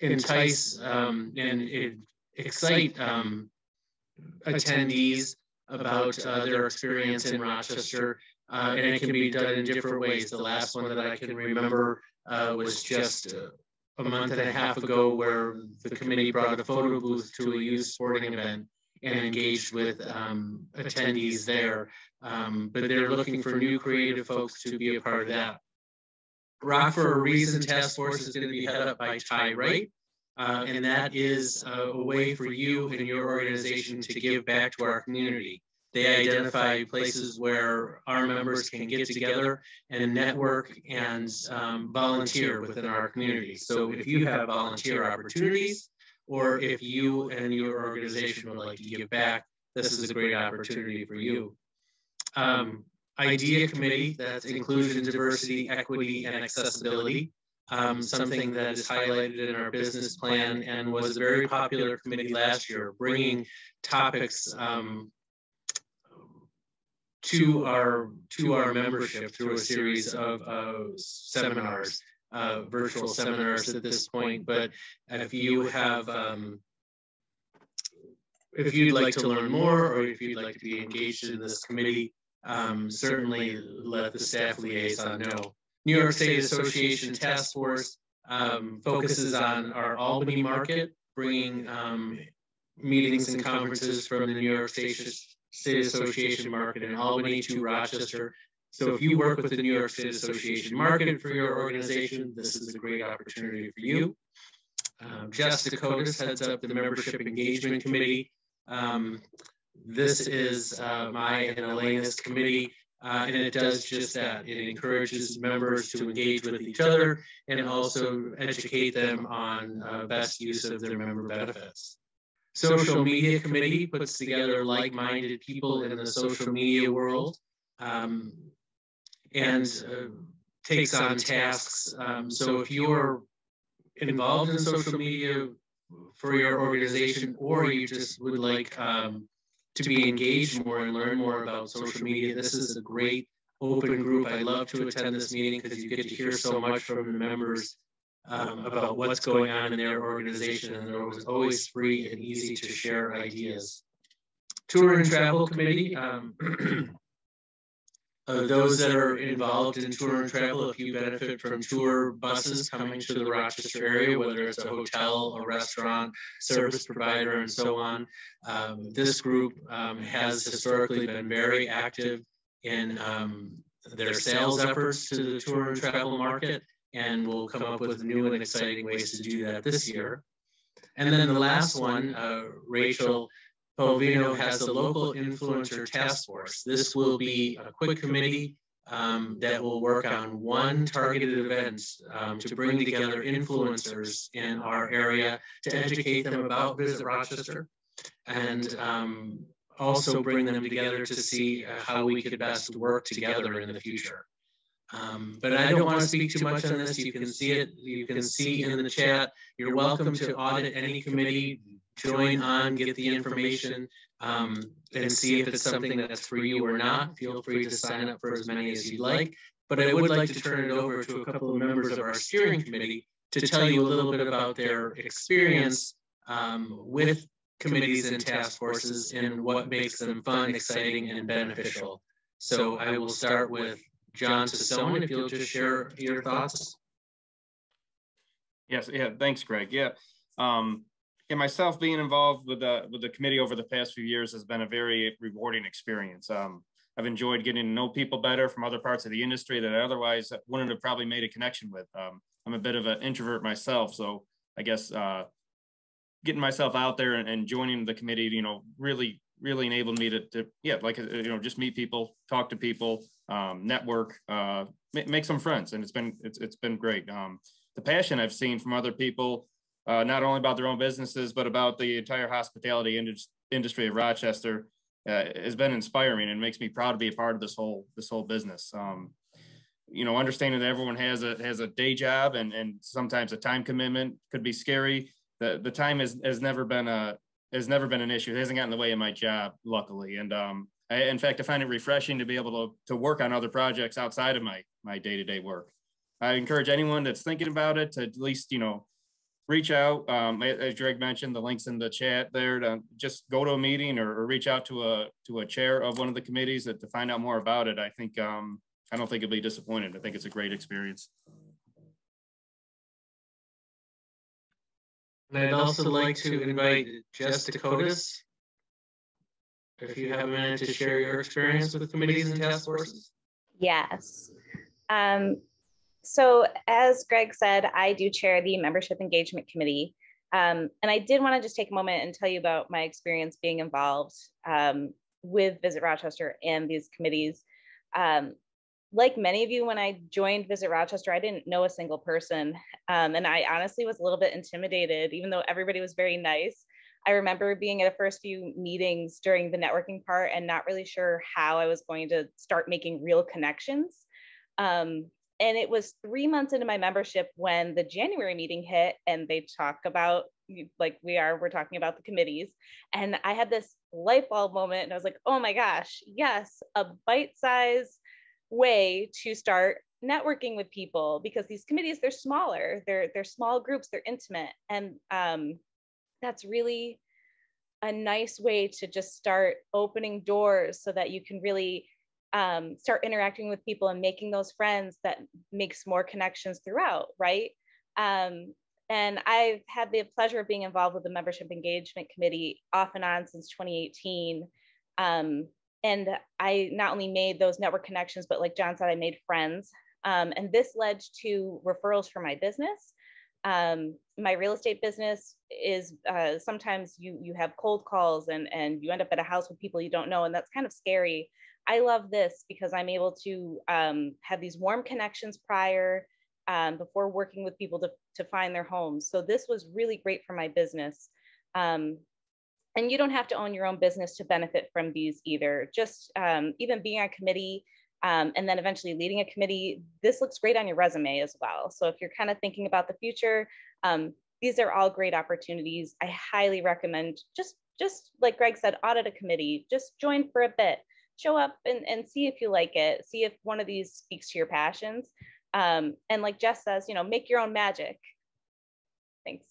entice and excite attendees about their experience in Rochester. And it can be done in different ways. The last one that I can remember was just a month and a half ago, where the committee brought a photo booth to a youth sporting event and engaged with attendees there. But they're looking for new creative folks to be a part of that. Rock for a Reason Task Force is going to be headed up by Ty Wright. And that is a way for you and your organization to give back to our community. They identify places where our members can get together and network and volunteer within our community. So if you have volunteer opportunities, or if you and your organization would like to give back, this is a great opportunity for you. Idea Committee, that's Inclusion, Diversity, Equity, and Accessibility. Something that is highlighted in our business plan and was a very popular committee last year, bringing topics to our membership through a series of seminars, virtual seminars at this point. But if you have, if you'd like to learn more, or if you'd like to be engaged in this committee, certainly let the staff liaison know. New York State Association Task Force focuses on our Albany market, bringing meetings and conferences from the New York State Association market in Albany to Rochester. So if you work with the New York State Association market for your organization, this is a great opportunity for you. Jess Dakotas heads up the Membership Engagement Committee. This is my and Elena's committee, and it does just that. It encourages members to engage with each other and also educate them on best use of their member benefits. Social Media Committee puts together like-minded people in the social media world and takes on tasks. So if you're involved in social media for your organization, or you just would like to be engaged more and learn more about social media, this is a great open group. I love to attend this meeting because you get to hear so much from the members about what's going on in their organization, and they're always free and easy to share ideas. Tour and Travel Committee, those that are involved in tour and travel, if you benefit from tour buses coming to the Rochester area, whether it's a hotel, a restaurant, service provider, and so on, this group has historically been very active in their sales efforts to the tour and travel market, and will come up with new and exciting ways to do that this year. And then the last one, Rachel Polvino has the Local Influencer Task Force. This will be a quick committee that will work on one targeted event to bring together influencers in our area to educate them about Visit Rochester, and also bring them together to see how we could best work together in the future. But I don't want to speak too much on this. You can see it. You can see in the chat. You're welcome to audit any committee, join on, get the information, and see if it's something that's for you or not. Feel free to sign up for as many as you'd like. But I would like to turn it over to a couple of members of our steering committee to tell you a little bit about their experience with committees and task forces and what makes them fun, exciting, and beneficial. So I will start with John Tassone, if you'll just share your thoughts. Yes, yeah, thanks, Greg. Yeah, myself being involved with the committee over the past few years has been a very rewarding experience. I've enjoyed getting to know people better from other parts of the industry that I otherwise wouldn't have probably made a connection with. I'm a bit of an introvert myself, so I guess getting myself out there and joining the committee, really enabled me to just meet people, talk to people, network, make some friends, and it's been great. The passion I've seen from other people, not only about their own businesses, but about the entire hospitality industry of Rochester, has been inspiring and makes me proud to be a part of this whole business. Understanding that everyone has a day job and sometimes a time commitment could be scary. The time has never been an issue. It hasn't gotten in the way of my job, luckily. And in fact, I find it refreshing to be able to work on other projects outside of my day-to-day work. I encourage anyone that's thinking about it to at least, reach out. As Greg mentioned, the link's in the chat there, to just go to a meeting or reach out to a chair of one of the committees to find out more about it. I think, I don't think you'll be disappointed. I think it's a great experience. And I'd also like to invite Jess Dakotas, if you have a minute to share your experience with committees and task forces. Yes. So as Greg said, I do chair the Membership Engagement Committee. And I did want to just take a moment and tell you about my experience being involved with Visit Rochester and these committees. Like many of you, when I joined Visit Rochester, I didn't know a single person. And I honestly was a little bit intimidated, even though everybody was very nice. I remember being at the first few meetings during the networking part and not really sure how I was going to start making real connections. And it was 3 months into my membership when the January meeting hit and they talk about, like we're talking about the committees. And I had this light bulb moment and I was like, oh my gosh, yes, a bite-sized way to start networking with people, because these committees, they're smaller, they're small groups, they're intimate. And that's really a nice way to just start opening doors so that you can really start interacting with people and making those friends that makes more connections throughout, right? And I've had the pleasure of being involved with the Membership Engagement Committee off and on since 2018. And I not only made those network connections, but like John said, I made friends. And this led to referrals for my business. My real estate business is sometimes you have cold calls and you end up at a house with people you don't know, and that's kind of scary. I love this because I'm able to have these warm connections prior before working with people to find their homes. So this was really great for my business. And you don't have to own your own business to benefit from these either. Just even being on a committee and then eventually leading a committee, this looks great on your resume as well. So if you're kind of thinking about the future, these are all great opportunities. I highly recommend just just like Greg said, audit a committee, just join for a bit, show up and see if you like it, see if one of these speaks to your passions. And like Jess says, make your own magic. Thanks.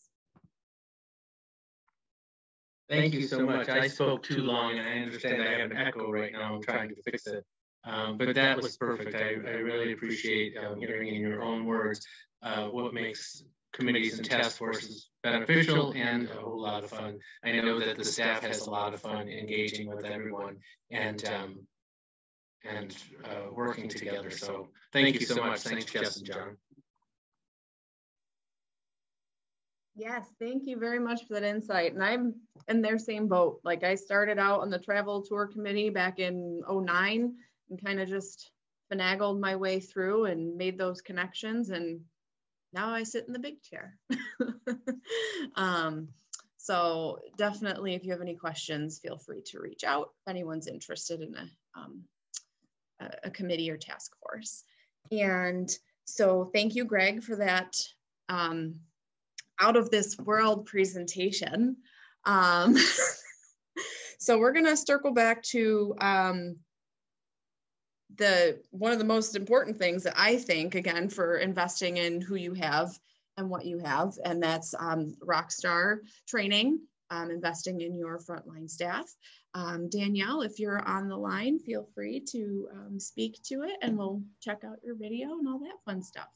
Thank you so much. I spoke too long, and I understand I have an echo right now. I'm trying to fix it. But that was perfect. I really appreciate hearing in your own words what makes committees and task forces beneficial and a whole lot of fun. I know that the staff has a lot of fun engaging with everyone and working together. So thank you so much. Thanks, Jess and John. Yes, thank you very much for that insight. And I'm in their same boat. Like I started out on the travel tour committee back in '09 and kind of just finagled my way through and made those connections. And now I sit in the big chair. So definitely, if you have any questions, feel free to reach out if anyone's interested in a committee or task force. And so thank you, Greg, for that out of this world presentation. So we're gonna circle back to one of the most important things that I think, again, for investing in who you have and what you have, and that's Rockstar training, investing in your frontline staff. Danielle, if you're on the line, feel free to speak to it and we'll check out your video and all that fun stuff.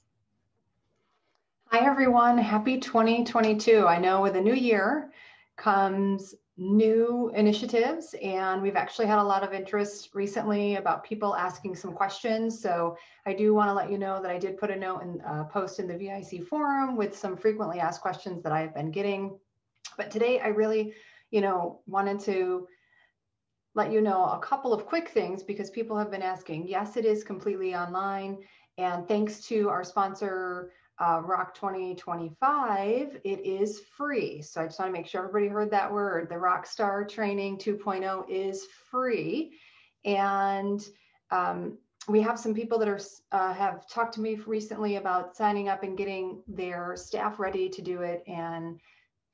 Hi, everyone. Happy 2022. I know with a new year comes new initiatives, and we've actually had a lot of interest recently about people asking some questions. So I do want to let you know that I did put a note and post in the VIC forum with some frequently asked questions that I've been getting. But today I really, wanted to let you know a couple of quick things because people have been asking. Yes, it is completely online. And thanks to our sponsor, Roc 2025, it is free. So I just want to make sure everybody heard that word. The Rockstar Training 2.0 is free. And we have some people that have talked to me recently about signing up and getting their staff ready to do it in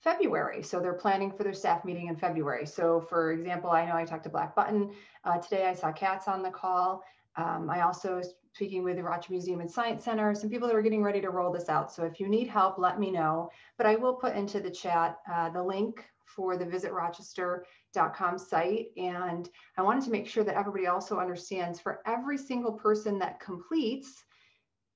February. So they're planning for their staff meeting in February. So for example, I know I talked to Black Button. Today I saw Katz on the call. I also speaking with the Rochester Museum and Science Center, some people that are getting ready to roll this out. So if you need help, let me know. But I will put into the chat the link for the visitrochester.com site. And I wanted to make sure that everybody also understands for every single person that completes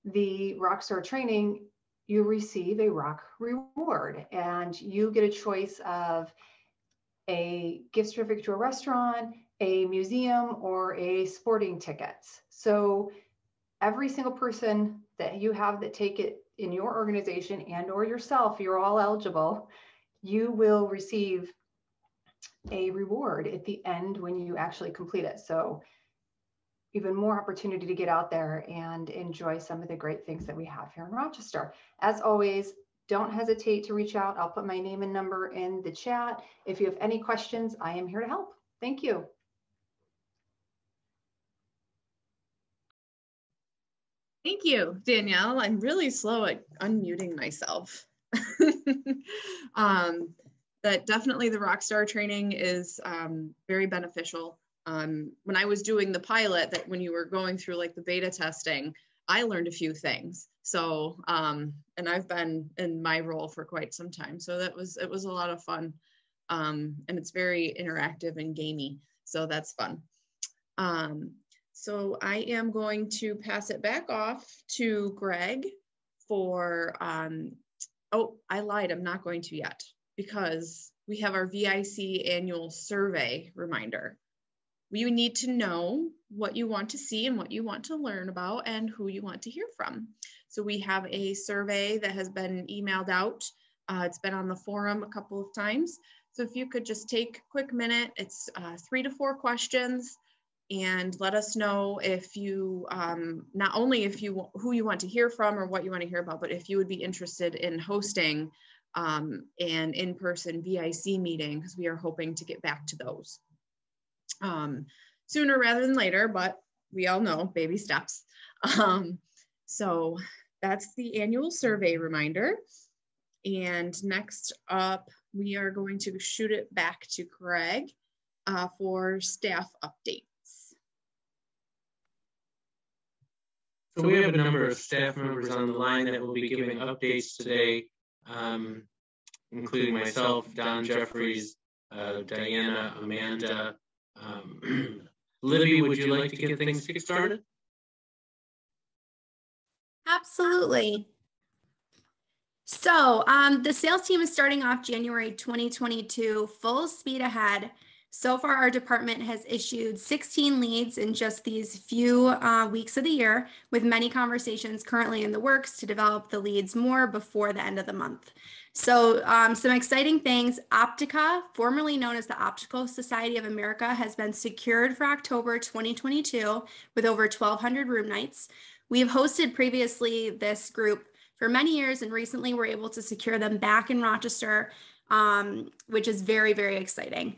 the Rockstar training, you receive a Roc reward. And you get a choice of a gift certificate to a restaurant, a museum, or a sporting tickets. So every single person that you have that take it in your organization and or yourself, you're all eligible, you will receive a reward at the end when you actually complete it. So even more opportunity to get out there and enjoy some of the great things that we have here in Rochester. As always, don't hesitate to reach out. I'll put my name and number in the chat. If you have any questions, I am here to help. Thank you. Thank you, Danielle. I'm really slow at unmuting myself. That definitely the Rockstar training is very beneficial. When I was doing the pilot, that when you were going through like the beta testing, I learned a few things. So, and I've been in my role for quite some time. So it was a lot of fun. And it's very interactive and gamey. So that's fun. So I am going to pass it back off to Greg for, oh, I lied, I'm not going to yet because we have our VIC annual survey reminder. You need to know what you want to see and what you want to learn about and who you want to hear from. So we have a survey that has been emailed out. It's been on the forum a couple of times. So if you could just take a quick minute, it's 3 to 4 questions. And let us know if you, not only if you, who you want to hear from or what you want to hear about, but if you would be interested in hosting an in-person VIC meeting, because we are hoping to get back to those sooner rather than later, but we all know baby steps. So that's the annual survey reminder. And next up, we are going to shoot it back to Greg for staff updates. So we have a number of staff members on the line that will be giving updates today, including myself, Don Jeffries, Diana, Amanda. Libby, would you like to get things started? Absolutely. So the sales team is starting off January 2022 full speed ahead. So far, our department has issued 16 leads in just these few weeks of the year, with many conversations currently in the works to develop the leads more before the end of the month. So some exciting things. Optica, formerly known as the Optical Society of America, has been secured for October 2022 with over 1,200 room nights. We have hosted previously this group for many years, and recently we're able to secure them back in Rochester, which is very, very exciting.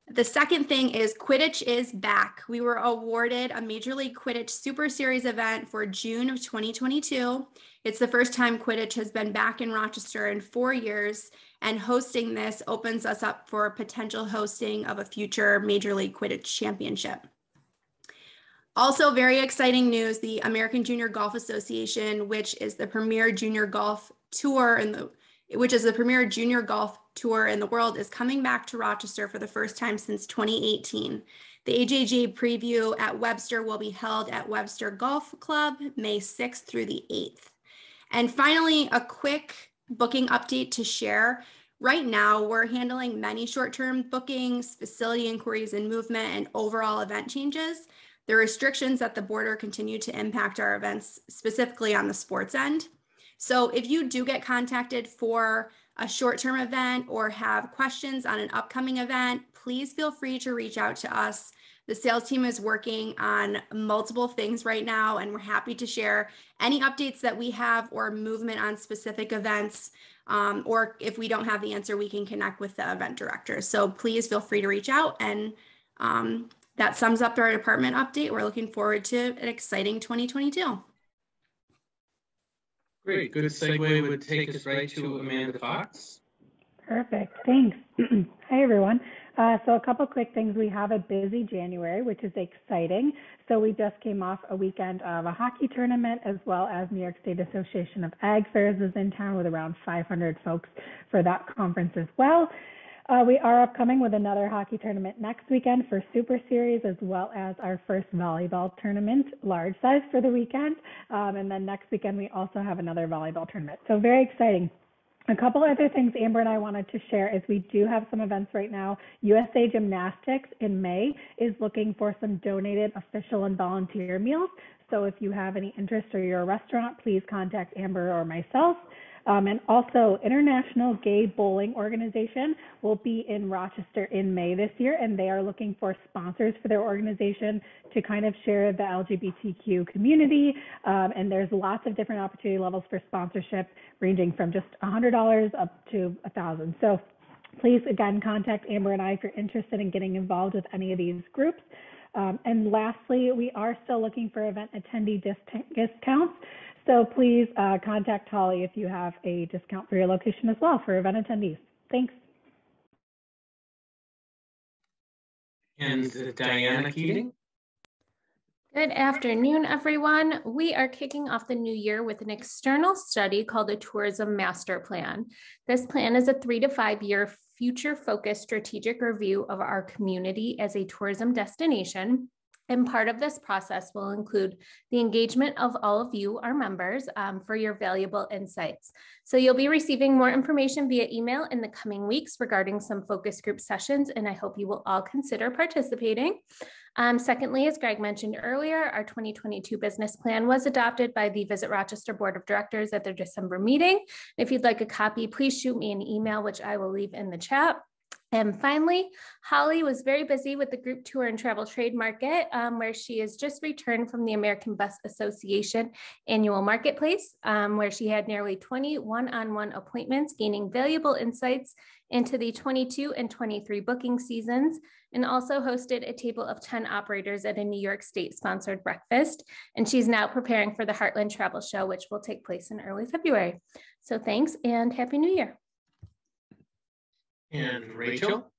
The second thing is Quidditch is back. We were awarded a Major League Quidditch Super Series event for June of 2022. It's the first time Quidditch has been back in Rochester in 4 years, and hosting this opens us up for potential hosting of a future Major League Quidditch Championship. Also, very exciting news, the American Junior Golf Association, which is the premier junior golf tour in the world, is coming back to Rochester for the first time since 2018. The AJG preview at Webster will be held at Webster Golf Club May 6th through the 8th. And finally, a quick booking update to share. Right now, we're handling many short-term bookings, facility inquiries and movement, and overall event changes. The restrictions at the border continue to impact our events, specifically on the sports end. So if you do get contacted for a short-term event or have questions on an upcoming event, please feel free to reach out to us. The sales team is working on multiple things right now, and we're happy to share any updates that we have or movement on specific events. Or if we don't have the answer, we can connect with the event director. So please feel free to reach out, and that sums up our department update. We're looking forward to an exciting 2022. Great, good segue would take us right to Amanda Fox. Perfect, thanks. Hi, everyone. So a couple quick things. We have a busy January, which is exciting. So we just came off a weekend of a hockey tournament, as well as New York State Association of Ag Fairs is in town with around 500 folks for that conference as well. We are upcoming with another hockey tournament next weekend for Super Series, as well as our first volleyball tournament, large size, for the weekend. And then next weekend, we also have another volleyball tournament. So very exciting. A couple other things Amber and I wanted to share is we do have some events right now. USA Gymnastics in May is looking for some donated official and volunteer meals. So if you have any interest or you're a restaurant, please contact Amber or myself. And also, International Gay Bowling Organization will be in Rochester in May this year, and they are looking for sponsors for their organization to kind of share the LGBTQ community. And there's lots of different opportunity levels for sponsorship, ranging from just $100 up to $1,000. So please, again, contact Amber and I if you're interested in getting involved with any of these groups. And lastly, we are still looking for event attendee discounts. So please contact Holly if you have a discount for your location as well for event attendees. Thanks. And Diana Keating. Good afternoon, everyone. We are kicking off the new year with an external study called the Tourism Master Plan. This plan is a 3 to 5 year future-focused strategic review of our community as a tourism destination. And part of this process will include the engagement of all of you, our members, for your valuable insights. So you'll be receiving more information via email in the coming weeks regarding some focus group sessions, and I hope you will all consider participating. Secondly, as Greg mentioned earlier, our 2022 business plan was adopted by the Visit Rochester Board of Directors at their December meeting. If you'd like a copy, please shoot me an email, which I will leave in the chat. And finally, Holly was very busy with the group tour and travel trade market, where she has just returned from the American Bus Association annual marketplace, where she had nearly 20 one-on-one appointments, gaining valuable insights into the 22 and 23 booking seasons, and also hosted a table of 10 operators at a New York State sponsored breakfast. And she's now preparing for the Heartland Travel Show, which will take place in early February. So thanks and Happy New Year. And Rachel?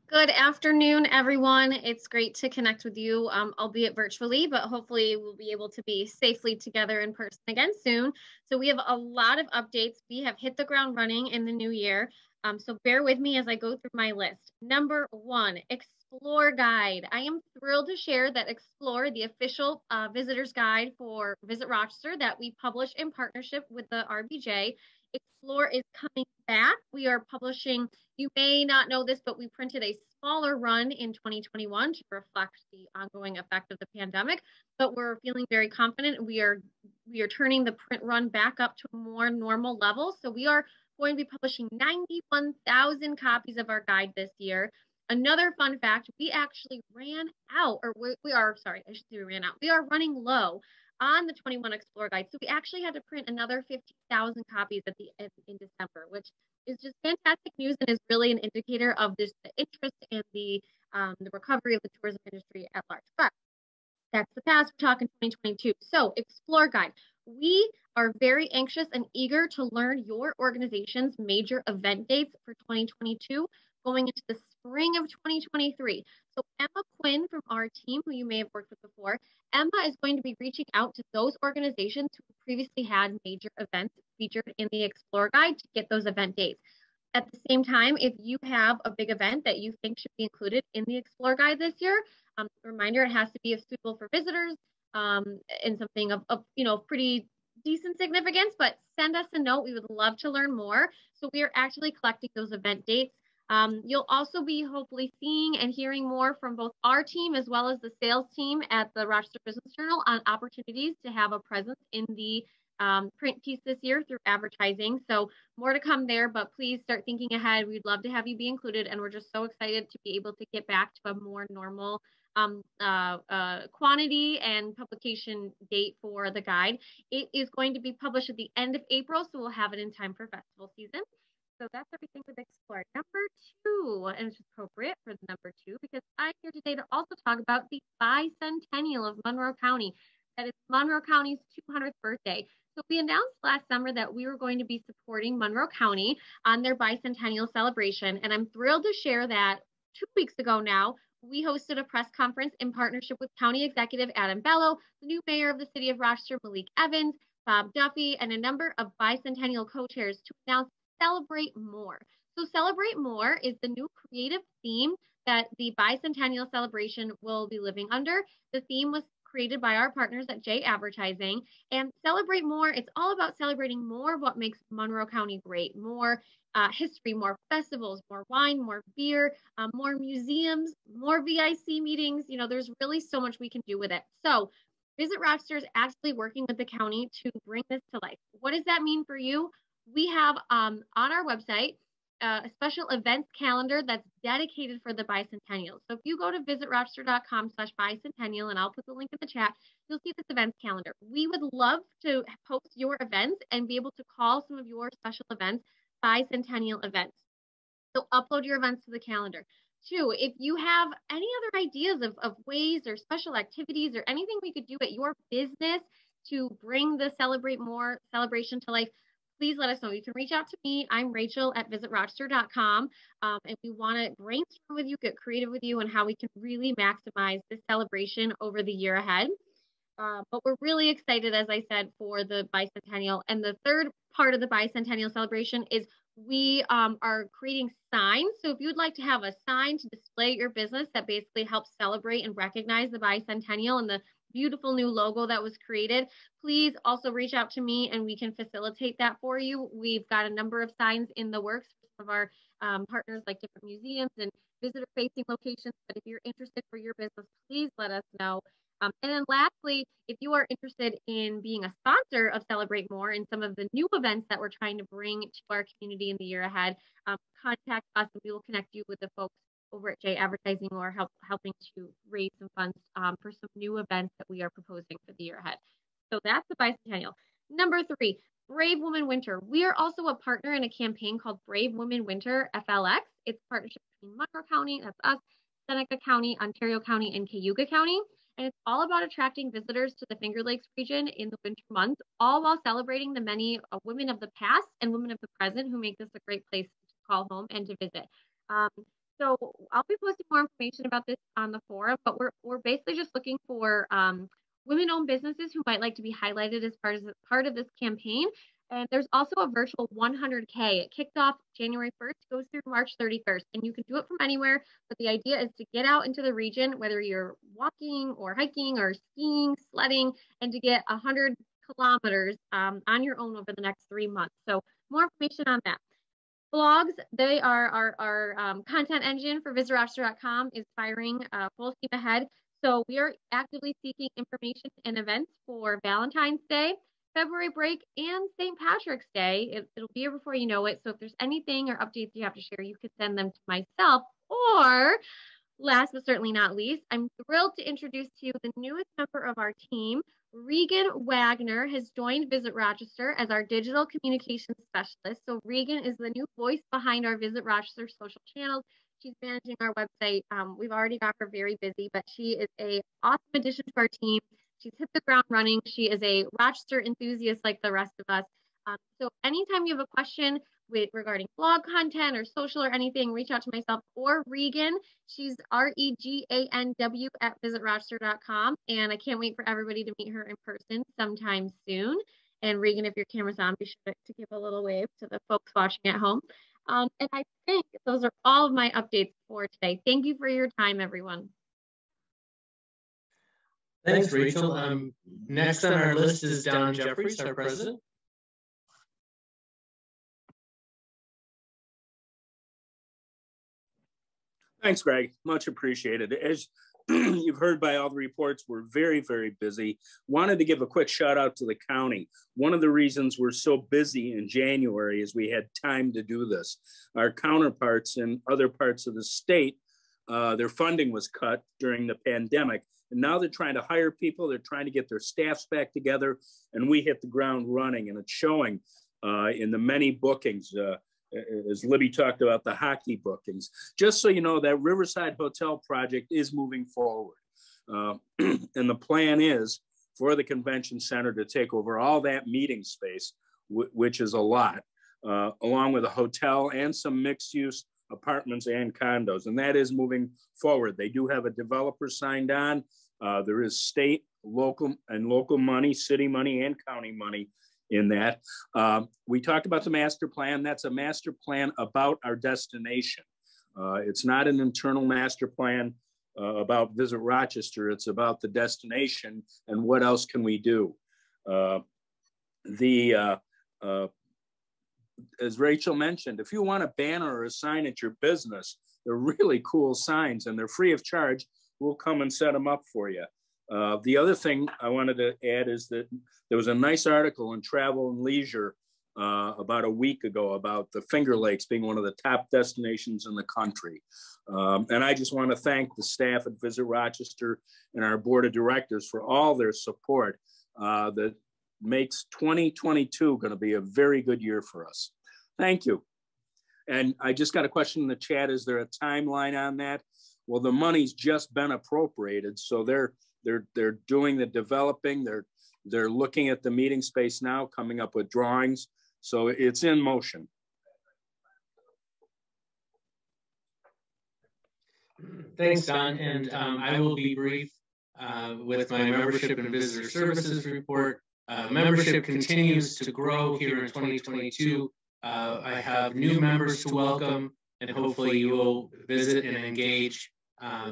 Good afternoon, everyone. It's great to connect with you, albeit virtually, but hopefully we'll be able to be safely together in person again soon. So we have a lot of updates. We have hit the ground running in the new year. So bear with me as I go through my list. Number 1, Explore Guide. I am thrilled to share that Explore, the official visitor's guide for Visit Rochester that we publish in partnership with the RBJ. Explore is coming back. We are publishing, you may not know this, but we printed a smaller run in 2021 to reflect the ongoing effect of the pandemic, but we're feeling very confident. We are turning the print run back up to a more normal level. So we are going to be publishing 91,000 copies of our guide this year. Another fun fact, we actually ran out, or we are running low on the 21 Explore Guide. So we actually had to print another 50,000 copies in December, which is just fantastic news and is really an indicator of the interest and the recovery of the tourism industry at large. But that's the past, we're talking 2022. So Explore Guide. We are very anxious and eager to learn your organization's major event dates for 2022 going into the spring of 2023. So Emma Quinn from our team, who you may have worked with before, Emma is going to be reaching out to those organizations who previously had major events featured in the Explore Guide to get those event dates. At the same time, if you have a big event that you think should be included in the Explore Guide this year, reminder, it has to be suitable for visitors and something of pretty decent significance, but send us a note. We would love to learn more. So we are actually collecting those event dates. You'll also be hopefully seeing and hearing more from both our team as well as the sales team at the Rochester Business Journal on opportunities to have a presence in the print piece this year through advertising. So more to come there, but please start thinking ahead. We'd love to have you be included, and we're just so excited to be able to get back to a more normal quantity and publication date for the guide. It is going to be published at the end of April, so we'll have it in time for festival season. So that's everything with Explore. Number 2, and it's appropriate for the number 2 because I'm here today to also talk about the Bicentennial of Monroe County. That is Monroe County's 200th birthday. So we announced last summer that we were going to be supporting Monroe County on their Bicentennial celebration. And I'm thrilled to share that 2 weeks ago now, we hosted a press conference in partnership with County Executive Adam Bello, the new mayor of the City of Rochester, Malik Evans, Bob Duffy, and a number of Bicentennial co-chairs to announce Celebrate More. So Celebrate More is the new creative theme that the Bicentennial celebration will be living under. The theme was created by our partners at J Advertising, and Celebrate More, it's all about celebrating more of what makes Monroe County great, more history, more festivals, more wine, more beer, more museums, more VIC meetings. You know, there's really so much we can do with it. So Visit Rochester is actually working with the county to bring this to life. What does that mean for you? We have on our website a special events calendar that's dedicated for the Bicentennial. So if you go to visitrochester.com/bicentennial, and I'll put the link in the chat, you'll see this events calendar. We would love to post your events and be able to call some of your special events Bicentennial events. So upload your events to the calendar. 2, if you have any other ideas of ways or special activities or anything we could do at your business to bring the Celebrate More celebration to life, please let us know. You can reach out to me. I'm Rachel at visitrochester.com. And we want to brainstorm with you, get creative with you, and how we can really maximize this celebration over the year ahead. But we're really excited, as I said, for the Bicentennial. And the third part of the Bicentennial celebration is we are creating signs. So if you'd like to have a sign to display your business that basically helps celebrate and recognize the Bicentennial and the beautiful new logo that was created, please also reach out to me and we can facilitate that for you. We've got a number of signs in the works for some of our partners, like different museums and visitor facing locations. But if you're interested for your business, please let us know. And then lastly, if you are interested in being a sponsor of Celebrate More and some of the new events that we're trying to bring to our community in the year ahead, contact us and we will connect you with the folks over at J Advertising or helping to raise some funds for some new events that we are proposing for the year ahead. So that's the Bicentennial. Number 3, Brave Women Winter. We are also a partner in a campaign called Brave Women Winter FLX. It's a partnership between Monroe County, that's us, Seneca County, Ontario County, and Cayuga County. And it's all about attracting visitors to the Finger Lakes region in the winter months, all while celebrating the many women of the past and women of the present who make this a great place to call home and to visit. So I'll be posting more information about this on the forum, but we're basically just looking for women-owned businesses who might like to be highlighted as part of this campaign. And there's also a virtual 100K. It kicked off January 1st, goes through March 31st, and you can do it from anywhere. But the idea is to get out into the region, whether you're walking or hiking or skiing, sledding, and to get 100 kilometers on your own over the next 3 months. So more information on that. Blogs, they are our content engine for visitrochester.com is firing full steam ahead. So we are actively seeking information and events for Valentine's Day, February break, and St. Patrick's Day. It'll be here before you know it. So if there's anything or updates you have to share, you can send them to myself. Or last but certainly not least, I'm thrilled to introduce to you the newest member of our team. Regan Wagner has joined Visit Rochester as our digital communications specialist. So Regan is the new voice behind our Visit Rochester social channels. She's managing our website. We've already got her very busy, but she is an awesome addition to our team. She's hit the ground running. She is a Rochester enthusiast like the rest of us. So anytime you have a question regarding blog content or social or anything, reach out to myself or Regan. She's REGANW at visitrochester.com. And I can't wait for everybody to meet her in person sometime soon. And Regan, if your camera's on, be sure to give a little wave to the folks watching at home. And I think those are all of my updates for today. Thank you for your time, everyone. Thanks, Rachel. Next on our list is Don Jeffries, our president. Thanks, Greg. Much appreciated. As you've heard by all the reports, we're very, very busy. Wanted to give a quick shout out to the county. One of the reasons we're so busy in January is we had time to do this. Our counterparts in other parts of the state, their funding was cut during the pandemic. And now they're trying to hire people. They're trying to get their staffs back together. And we hit the ground running. And it's showing in the many bookings. As Libby talked about the hockey bookings, just so you know, that Riverside Hotel project is moving forward. And the plan is for the convention center to take over all that meeting space, which is a lot, along with a hotel and some mixed use apartments and condos. And that is moving forward. They do have a developer signed on. There is state, local money, city money and county money in that. We talked about the master plan. That's a master plan about our destination. It's not an internal master plan about Visit Rochester. It's about the destination and what else can we do. As Rachel mentioned, if you want a banner or a sign at your business, they're really cool signs and they're free of charge. We'll come and set them up for you. The other thing I wanted to add is that there was a nice article in Travel and Leisure about a week ago about the Finger Lakes being one of the top destinations in the country. And I just want to thank the staff at Visit Rochester and our board of directors for all their support that makes 2022 going to be a very good year for us. Thank you. And I just got a question in the chat. Is there a timeline on that? Well, the money's just been appropriated, so they're doing the developing. They're looking at the meeting space now, coming up with drawings. So it's in motion. Thanks, Don. And I will be brief with my membership and visitor services report. Membership continues to grow here in 2022. I have new members to welcome, and hopefully you will visit and engage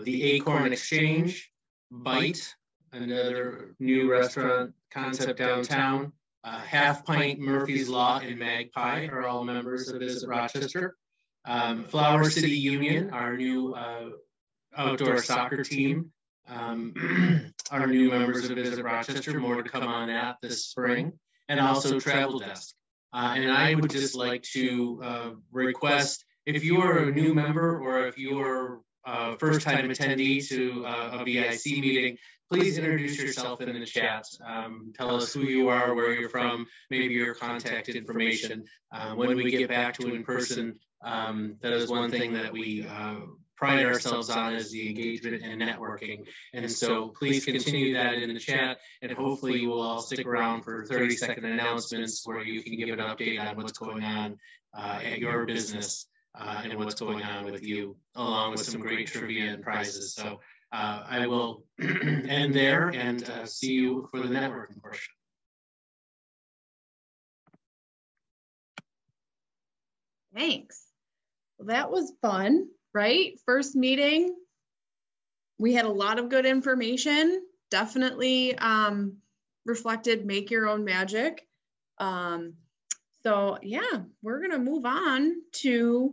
the Acorn Exchange, Bite, another new restaurant concept downtown, Half Pint, Murphy's Law, and Magpie are all members of Visit Rochester. Flower City Union, our new outdoor soccer team, our new members of Visit Rochester. More to come on that this spring, and also Travel Desk. And I would just like to request, if you are a new member or if you are a first-time attendee to a VIC meeting, please introduce yourself in the chat. Tell us who you are, where you're from, maybe your contact information. When we get back to in-person, that is one thing that we pride ourselves on, is the engagement and networking. And so please continue that in the chat, and hopefully you will all stick around for 30-second announcements where you can give an update on what's going on at your business and what's going on with you, along with some great trivia and prizes. So I will end there and see you for the networking portion. Thanks. Well, that was fun, right? First meeting, we had a lot of good information, definitely reflected make your own magic. So yeah, we're gonna move on to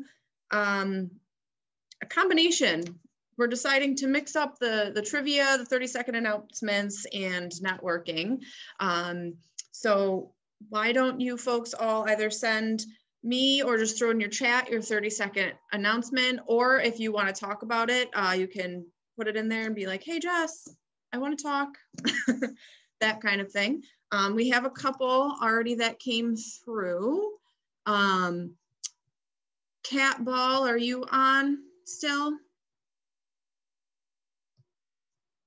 a combination. We're deciding to mix up the trivia, the 30-second announcements, and networking. So why don't you folks all either send me or just throw in your chat your 30-second announcement, or if you want to talk about it, you can put it in there and be like, hey, Jess, I want to talk, that kind of thing. We have a couple already that came through. Cat Ball, are you on still?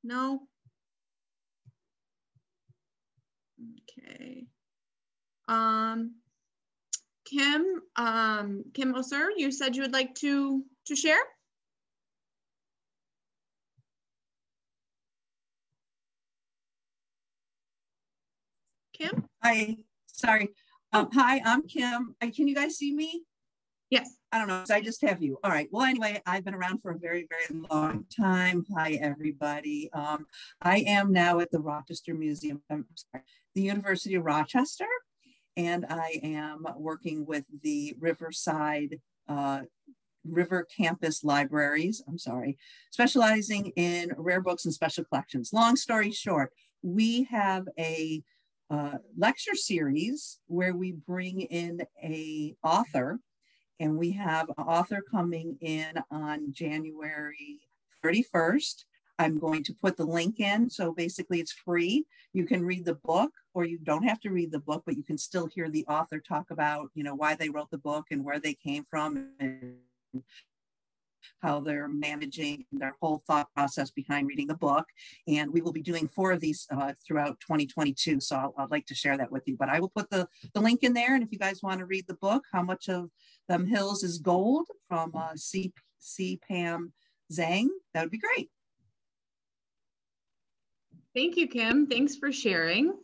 No? Okay. Kim Osir, you said you would like to share? Kim? Hi, sorry. Hi, I'm Kim. Can you guys see me? Yes. I don't know, so I just have you. All right, well, anyway, I've been around for a very, very long time. Hi, everybody. I am now at the Rochester Museum, the University of Rochester, and I am working with the Riverside River Campus Libraries, specializing in rare books and special collections. Long story short, we have a lecture series where we bring in an author, and we have an author coming in on January 31st. I'm going to put the link in. So basically it's free. You can read the book, or you don't have to read the book, but you can still hear the author talk about, why they wrote the book and where they came from and how they're managing their whole thought process behind reading the book. And we will be doing 4 of these throughout 2022. So I'd like to share that with you, but I will put the link in there. And if you guys want to read the book, How Much of Them Hills is Gold, from C. Pam Zhang, that would be great. Thank you, Kim. Thanks for sharing.